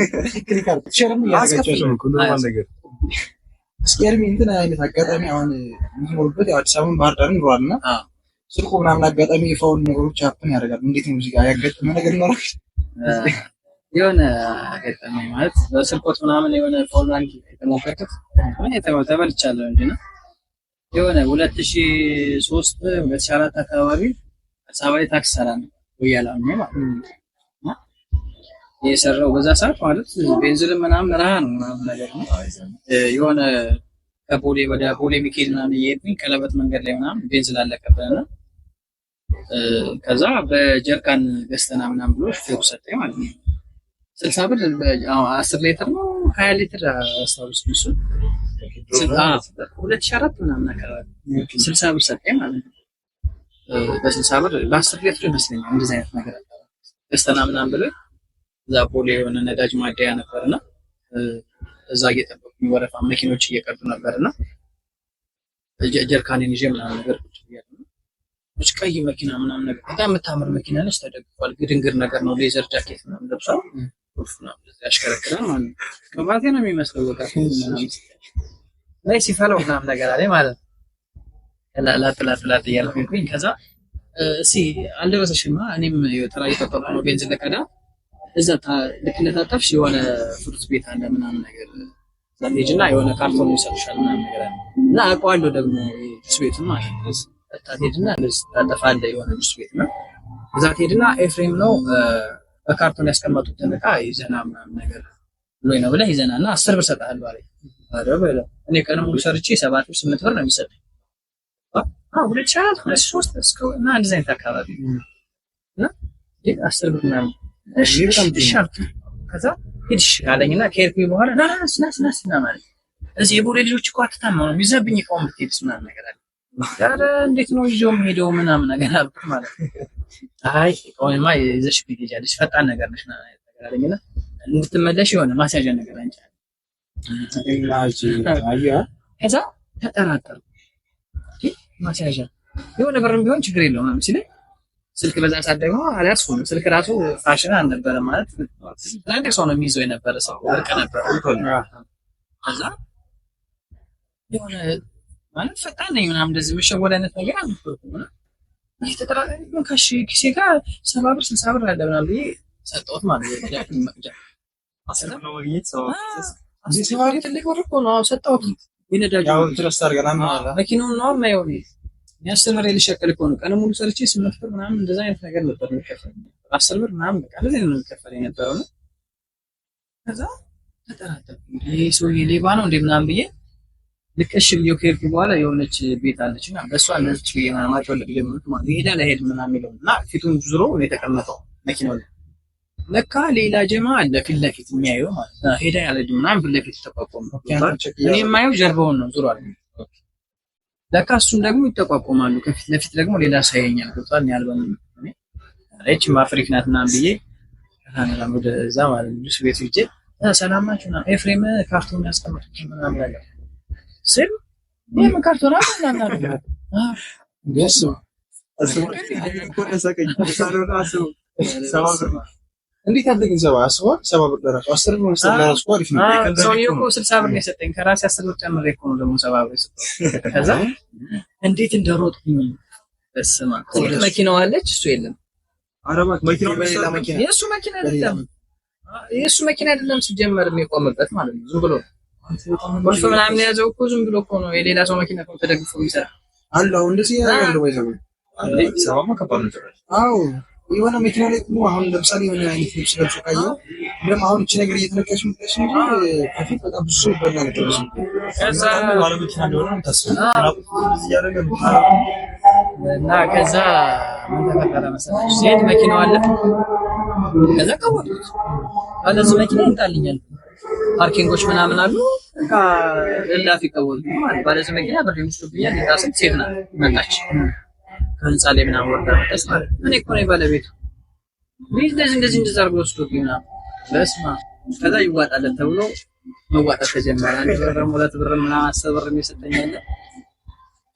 ክሊክ አድርጉ ሼርም እያደረጋችሁ ነው። እስኪ ኤርሚ እንትን አይነት አጋጣሚ አሁን የሚኖርበት አዲስ አበባ ባህር ዳር ይኖራልና ስልኩ ምናምን አጋጣሚ የፋውል ነገሮች ሀፕን ያደርጋሉ። እንዴት ነው ሙዚቃ ያጋጠመ ነገር ይኖራል? የሆነ አጋጣሚ ማለት በስልኮት ምናምን የሆነ ፋውል አንድ የተሞከረበት ምን ተበልቻለሁ እንጂ ነው የሆነ 2003 2004 አካባቢ አዲስ አበባ ታክሲ ሰራ ነው ወያላው ነው ማለት ነው የሰራው በዛ ሰዓት ማለት ቤንዚን ምናምን ረሃ ነው ምናምን ነገር ነው የሆነ ከቦሌ ወደ ቦሌ ሚካኤል ምናምን እየሄድኩኝ ቀለበት መንገድ ላይ ምናምን ቤንዚን አለቀብንና ከዛ በጀርካን ገዝተና ምናምን ብሎ ሹፌሩ ሰጠኝ ማለት ነው 60 ብር 10 ሊትር ነው 20 ሊትር አስታውስኩ እሱ 2004 ምናምን አካባቢ 60 ብር ሰጠኝ ማለት ነው በ60 ብር በ10 ሊትር ይመስለኛል እንደዚህ አይነት ነገር ገዝተና ምናምን ብሎ እዛ ቦሌ የሆነ ነዳጅ ማደያ ነበርና እዛ እየጠበቁኝ ወረፋ መኪኖች እየቀዱ ነበርና ጀርካኔን ይዤ ምናምን ነገር ቁጭ ብያለሁ ቀይ መኪና ምናምን ነገር በጣም የምታምር መኪና ነች ተደግፏል ግድንግር ነገር ነው ሌዘር ጃኬት ምናምን ለብሷል ኡፍና ያሽከረክራል ማለት ነው ከባቴ ነው የሚመስለው በቃ ላይ ሲፈለው ምናምን ነገር አለ ማለት ነው ላጥላጥላት እያልኩኝ ከዛ እሺ አልደረሰሽማ እኔም የተራ እየተጠቀምኩ ነው ቤንዚን ለቀዳ እዛ ልክ እንደታጠፍሽ የሆነ ፍሩት ቤት አለ ምናምን ነገር ዛሬጅና የሆነ ካርቶን ይሰጥሻል ምናምን ነገር አለ እና አውቀዋለሁ ደግሞ ጁስ ቤት ማለት ነው ታቴድና ታጠፋለ የሆነ ጁስ ቤት ነው እዛ ትሄድና ኤፍሬም ነው በካርቶን ያስቀመጡት ተነቃ ይዘና ምናምን ነገር ብሎኝ ነው ብለህ ይዘናና 10 ብር ሰጣለሁ አለኝ አረ በለ እኔ ቀን ሙሉ ሰርቼ 7 ብር 8 ብር ነው የሚሰጠኝ ሁለት ቻናል ሶስት እስከና እንደዚህ አይነት አካባቢ እና 10 ብር ምናምን እሺ በጣም ትሻልኩ ከዛ ሂድሽ አለኝና ከሄድኩኝ በኋላ ናስና ማለት እዚህ የቦሌ ልጆች እኮ አትታማው ነው ይዘብኝ ቆም ብትሄድስ ምናምን ነገር አለ። ኧረ እንዴት ነው ይዤው የምሄደው ምናምን ነገር አልኩት ማለት ነው። አይ ቆይማ ይዘሽ ብትሄጃለሽ ፈጣን ነገር ነሽ ምናምን ነገር አለኝና እንድትመለሽ የሆነ ማስያዣ ነገር አንቺ ከዛ ተጠራጠሩ ማስያዣ የሆነ ብርም ቢሆን ችግር የለውም ምናምን ሲለኝ ስልክ በዛ ሰዓት ደግሞ አልያዝኩም። ስልክ ራሱ ፋሽን አልነበረም ማለት አንድ ሰው ነው የሚይዘው የነበረ ሰው ወርቅ ነበር። ከዛ የሆነ ማለት ፈጣን ነኝ ምናምን እንደዚህ መሸወድ አይነት ነገር አልነበረም። ተጠራጣሪ ካሽ ኪሴ ጋር 70 ብር 60 ብር አለ ምናምን ብዬ ሰጠሁት ማለት ነው። ያክል መቅጃ አሰራ ነው ወይስ ሰው ትልቅ ብር እኮ ነው ሰጠሁት። የነዳጅ ያው ትረስ አድርገና መኪናውን ነው ማየው ያስተምር ልሸቀል እኮ ነው ቀን ሙሉ ሰርቼ 8 ብር ምናምን እንደዛ አይነት ነገር ነበር የሚከፈል 10 ብር ምናምን በቃ ለዚህ ነው የሚከፈል የነበረው ነው። ከዛ ተጠራጠርኩ ይሄ ሰውዬ ሌባ ነው እንዴ ምናምን ብዬ ልከሽ ብዬ ከሄድኩ በኋላ የሆነች ቤት አለችና በሷ እንደዚህ ብዬ ማማቸው ለግለምት ማለት ይሄዳል አይሄድ ምናምን ይለውና ፊቱን ዙሮ ነው የተቀመጠው መኪናው ላይ ለካ ሌላ ጀማ አለ ፊት ለፊት የሚያየው ማለት ነው። ሄዳ ያለ ምናምን ፊት ለፊት ተቋቋመ እኔ የማየው ጀርባውን ነው ዙሮ አለ ለካ እሱን ደግሞ ይተቋቋማሉ ከፊት ለፊት ደግሞ ሌላ ሰው ያየኛል ቁጣን ያልበን እኔ አለች ማፍሪክ ናት ምናምን ብዬ ካናላ ወደ እዛ ማለት ነው ቤት ሂጄ ሰላም ናችሁ እና ኤፍሬም ካርቶን ያስቀምጡት ምናምን ነገር ስል ምን ካርቶን አለ ምናምን ደስ አስቡ ኮነሰከኝ ሳሮናሱ ሰባብር እንዴት አደረግን ሰባብር ለራሱ 10 ብር መስጠት ለራሱ አሪፍ ነው። ሰውዬው እኮ 60 ብር ነው የሰጠኝ ከራሴ 10 ብር ጨምሬ እኮ ነው ደግሞ 70 ብር የሰጠኝ። ከዛ እንዴት እንደሮጥኩኝ በስማ መኪናው አለች እሱ የለም። አረባት መኪናው በሌላ መኪና የእሱ መኪና አይደለም ሲጀመር የሚቆምበት ማለት ነው። ዝም ብሎ ወርፍ ምናምን ያዘው እኮ ዝም ብሎ እኮ ነው የሌላ ሰው መኪና እኮ ተደግፎ የሚሰራ አለው እንደዚህ ያለው ወይዘው ሰባማ ከባድ ነው። አዎ የሆነ መኪና ላይ ቆሞ አሁን ለምሳሌ የሆነ አይነት ልብስ ለብሶ ካየው ደግሞ አሁን እቺ ነገር እየተነቀሽ ምትሽ እንጂ ከፊት በጣም ብዙ ይበላ ነበር። ከዛ ባለ መኪና እንደሆነ ተስፋ እና ከዛ ምን ተፈጠረ መሰለሽ ሲሄድ መኪናው አለ ከዛ ቀወጡት አለዚህ መኪና እንጣልኛል ፓርኪንጎች ምናምን አሉ በቃ ለላፊ ቀወጡ ማለት ባለዚህ መኪና ብር ይወስዱብኛል ለታሰብ ሴትና መጣች ከህንፃ ላይ ምናምን ወርዳ መጣች ማለት እኔ እኮ ነኝ ባለቤቱ እንደዚህ አድርጎ ወስዶብኝ ምናምን በስማ ከዛ ይዋጣለት ተብሎ መዋጣት ተጀመረ። አንድ ብር ሁለት ብር ምናምን 10 ብር የሚሰጠኛል።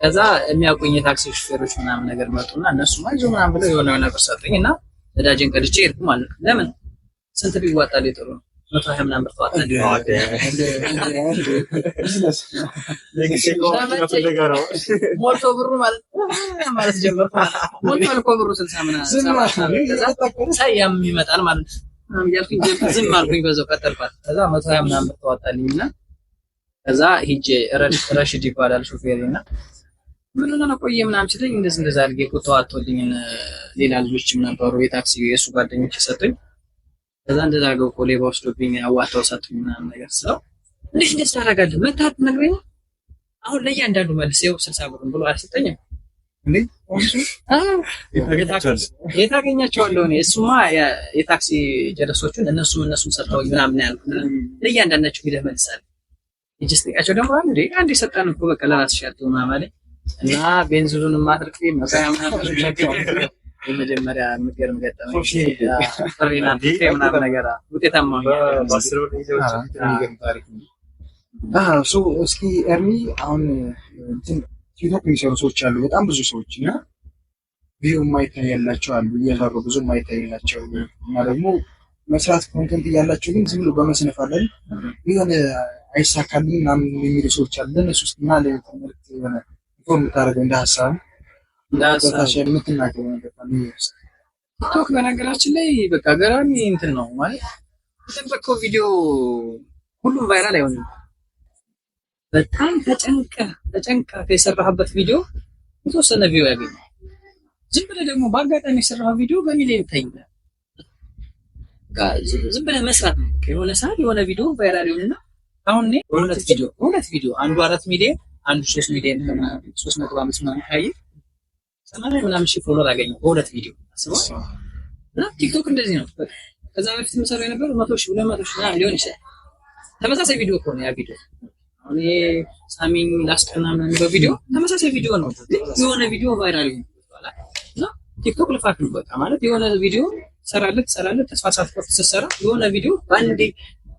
ከዛ የሚያውቁኝ የታክሲ ሹፌሮች ምናምን ነገር መጡና እነሱ ማይዞ ምናምን ብለው የሆነ ነገር ሰጡኝና ነዳጅን ቀድቼ ሄድኩ ማለት ነው። ለምን ስንት ቢዋጣልኝ ጥሩ ነው 120 ምናምን ብር ተዋጣልኝ ሞልቶ ብሩ ማለት ጀመርኩ ሞልቶ እኮ ብሩ 60 ምናምን ሳያም ይመጣል ማለት ነው ያልኩኝ ዝም አልኩኝ በዛው ቀጠልኳት። ከዛ 120 ምናምን ብር ተዋጣልኝና ከዛ ሂጄ ረሽድ ይባላል ሹፌርና ምን ሆነ ቆየ ምናምን ሲለኝ እንደዛ አድርጌ እኮ ተዋጥቶልኝ ሌላ ልጆችም ነበሩ የታክሲ የሱ ጓደኞች ሰጡኝ። ከዛ እንደዛ አድርገው እኮ ሌባ ወስዶብኝ አዋጣው ሰጡኝ ምናምን ነገር ስለው እንዴት ታደርጋለህ መታት ነግረኝ አሁን ለእያንዳንዱ መልስ ይኸው 60 ብር ብሎ አልሰጠኝም እንዴ የታገኛቸዋለሁ እኔ እሱማ የታክሲ ጀለሶቹን እነሱም ሰጥተውኝ ምናምን ያልኩት ለእያንዳንዳቸው ሂደህ መልሳለህ እጅስጥቃቸው ደግሞ አንዴ ሰጣን እኮ በቃ ለራስሽ ያልተው ማለት እና ቤንዚኑን ማድረቅ ምናምን የመጀመሪያ ምገርም ገጠመኝ ፍሬና ምናምን ነገር ውጤታማ ሶ እስኪ ኤርሚ አሁን እንትን ቲክቶክ የሚሰሩ ሰዎች አሉ በጣም ብዙ ሰዎች እና ቪው የማይታያላቸው አሉ እየሰሩ ብዙ የማይታያላቸው እና ደግሞ መስራት ኮንተንት እያላቸው ግን ዝም ብሎ በመስነፍ አለን የሆነ አይሳካልኝ ምናምን የሚሉ ሰዎች አሉ። እነሱ ውስጥ እና ለትምህርት የሆነ ኢንፎርም ታደርገው እንደ ሀሳብ የምትናገረው ነገር ቲክቶክ በነገራችን ላይ በቃ ገራሚ እንትን ነው ማለት የተጠበቀው ቪዲዮ ሁሉም ቫይራል አይሆንም። በጣም ተጨንቀ የሰራህበት ቪዲዮ የተወሰነ ቪው ያገኛል። ዝም ብለህ ደግሞ በአጋጣሚ የሰራኸው ቪዲዮ በሚሊዮን ይታያል። ዝም ብለህ መስራት ነው። የሆነ ሰዓት የሆነ ቪዲዮ ቫይራል ይሆንና አሁን እኔ ሁለት ቪዲዮ አንዱ 4 ሚሊዮን አንዱ 3 ሚሊዮን 3.5 ምናምን ታየ 80 ምናምን ሺህ ፎሎወር አገኘሁ በሁለት ቪዲዮ አስበው። እና ቲክቶክ እንደዚህ ነው ከዛ በፊት የምሰራው የነበረው 100,000 200,000 ሊሆን ይችላል። ተመሳሳይ ቪዲዮ እኮ ነው ያ ቪዲዮ። አሁን ሳሚን ላስቀና ምናምን የሚለው ቪዲዮ ተመሳሳይ ቪዲዮ ነው። የሆነ ቪዲዮ ቫይራል ይሆናል እና ቲክቶክ ልፋት ነው በቃ ማለት የሆነ ቪዲዮ ሰራለት ተስፋ ሳትቆርጥ ስትሰራ የሆነ ቪዲዮ በአንድ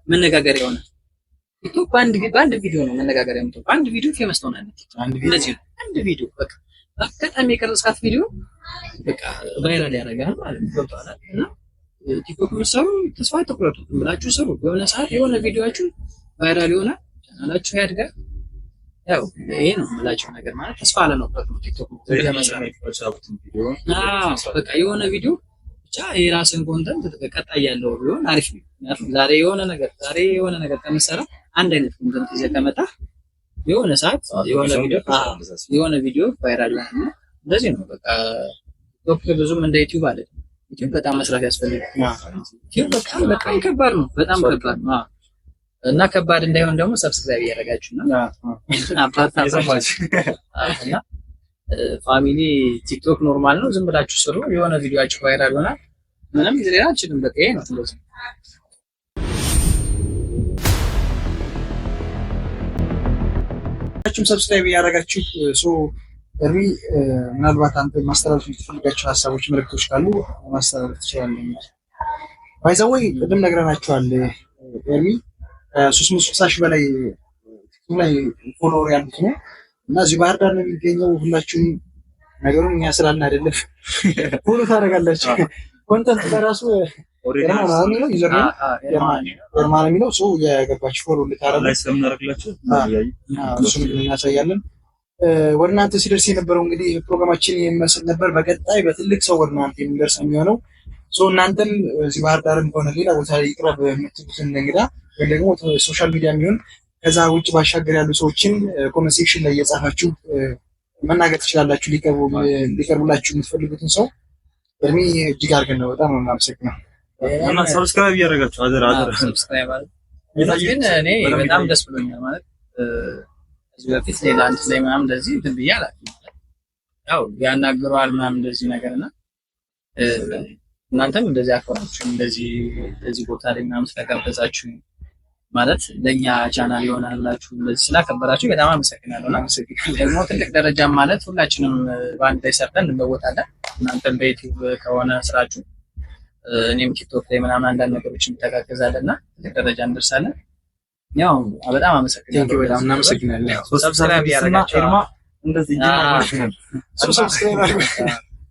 መነጋገሪያ ይሆናል። ቲክቶክ በአንድ ቪዲዮ ነው መነጋገሪያ የምትሆነው። በአንድ ቪዲዮ ፌመስ ትሆናለች። አንድ ቪዲዮ በቃ በአጋጣሚ የቀረጽካት ቪዲዮ በቃ ቫይራል ያደርጋል ማለት ነው። ገብቶሃል እና ቲክቶክ የምትሰሩ ተስፋ አትቁረጡ ብላችሁ ስሩ። የሆነ ሰዓት የሆነ ቪዲዮአችሁ ቫይራል ይሆናል፣ ቻናላችሁ ያድጋል። ያው ይሄ ነው የምላችሁ ነገር ማለት ተስፋ አለመቁረጥ ነው። ቲክቶክ በቃ የሆነ ቪዲዮ ብቻ የራስን ኮንተንት ቀጣይ ያለው ቢሆን አሪፍ ነው። ምክንያቱም ዛሬ የሆነ ነገር ከምትሰራ አንድ አይነት ኮንተንት ይዘህ ከመጣህ የሆነ ሰዓት የሆነ ቪዲዮ ቫይራል ይሆናል። እንደዚህ ነው በቃ ቲክቶክ ብዙም እንደ ዩቲዩብ አይደለም። ዩቲዩብ በጣም መስራት ያስፈልጋል። ዩቲዩብ በጣም ከባድ ነው፣ በጣም ከባድ ነው። እና ከባድ እንዳይሆን ደግሞ ሰብስክራይብ እያደረጋችሁ እና ፋሚሊ ቲክቶክ ኖርማል ነው፣ ዝም ብላችሁ ስሩ። የሆነ ቪዲዮአችሁ ቫይራል ይሆናል። ምንም ሌላ አንችልም። በቃ ይሄ ነው እንደዚህ። ሰብስክራይብ እያደረጋችሁ እርሚ ምናልባት አንተ ማስተላለፍ የምትፈልጋቸው ሀሳቦች መልዕክቶች ካሉ ማስተላለፍ ትችላለህ። ባይዘወይ ቅድም ነግረናቸዋል። እርሚ 360 ሺህ በላይ ቲክቶክ ላይ ፎሎወር ያሉት ነው እና እዚህ ባህር ዳር ነው የሚገኘው። ሁላችሁም ነገሩን እኛ ስላልን አይደለም ፎሎ ታደርጋላችሁ። ኮንተንት በራሱ ኤርማን የሚለው ሰው የገባችሁ ፎሎ ልታደርጉ እሱን እናሳያለን። ወደ እናንተ ሲደርስ የነበረው እንግዲህ ፕሮግራማችን የሚመስል ነበር። በቀጣይ በትልቅ ሰው ወደ እናንተ የሚደርስ የሚሆነው እናንተም እዚህ ባህር ዳርም ሆነ ሌላ ቦታ ይቅረብ የምትሉትን እንግዳ ወይም ደግሞ ሶሻል ሚዲያ የሚሆን ከዛ ውጭ ባሻገር ያሉ ሰዎችን ኮሜንት ሴክሽን ላይ እየጻፋችሁ መናገር ትችላላችሁ። ሊቀርቡላችሁ የምትፈልጉትን ሰው እርሚ እጅግ አድርገን ነው በጣም ነው የምናመሰግነው። እና ሰብስክራይብ እያደረጋችሁ አደራ ሰብስክራይብ አለ። ግን እኔ በጣም ደስ ብሎኛል ማለት እዚህ በፊት ሌላ አንተ ላይ ምናምን እንደዚህ እንትን ብዬ አላውቅም። ያው ያናግረዋል ምናምን እንደዚህ ነገርና እናንተም እንደዚህ አክብራችሁ እንደዚህ ቦታ ላይ ምናምን ስለጋበዛችሁ ማለት ለኛ ቻናል ይሆናል ብላችሁ እንደዚህ ስላከበራችሁ በጣም አመሰግናለሁ። ደግሞ ትልቅ ደረጃ ማለት ሁላችንም በአንድ ላይ ሰርተን እንለወጣለን። እናንተም በዩቲዩብ ከሆነ ስራችሁ እኔም ቲክቶክ ላይ ምናምን አንዳንድ ነገሮችን እንተጋገዛለንና ትልቅ ደረጃ እንደርሳለን። ያው በጣም አመሰግናለሁ። በጣም እናመሰግናለን። ሰብስክራይብ ያደረጋችሁ እንደዚህ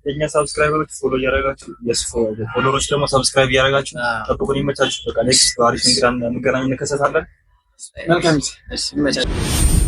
የኛ ሰብስክራይበሮች ፎሎ እያደረጋችሁ ፎሎወሮች ደግሞ ሰብስክራይብ እያደረጋችሁ ጠብቁን። ይመቻችሁ። በቃ ኔክስት አሪፍ እንግዳ እንገናኝ፣ እንከሰታለን። መልካም። እሺ ይመቻችሁ።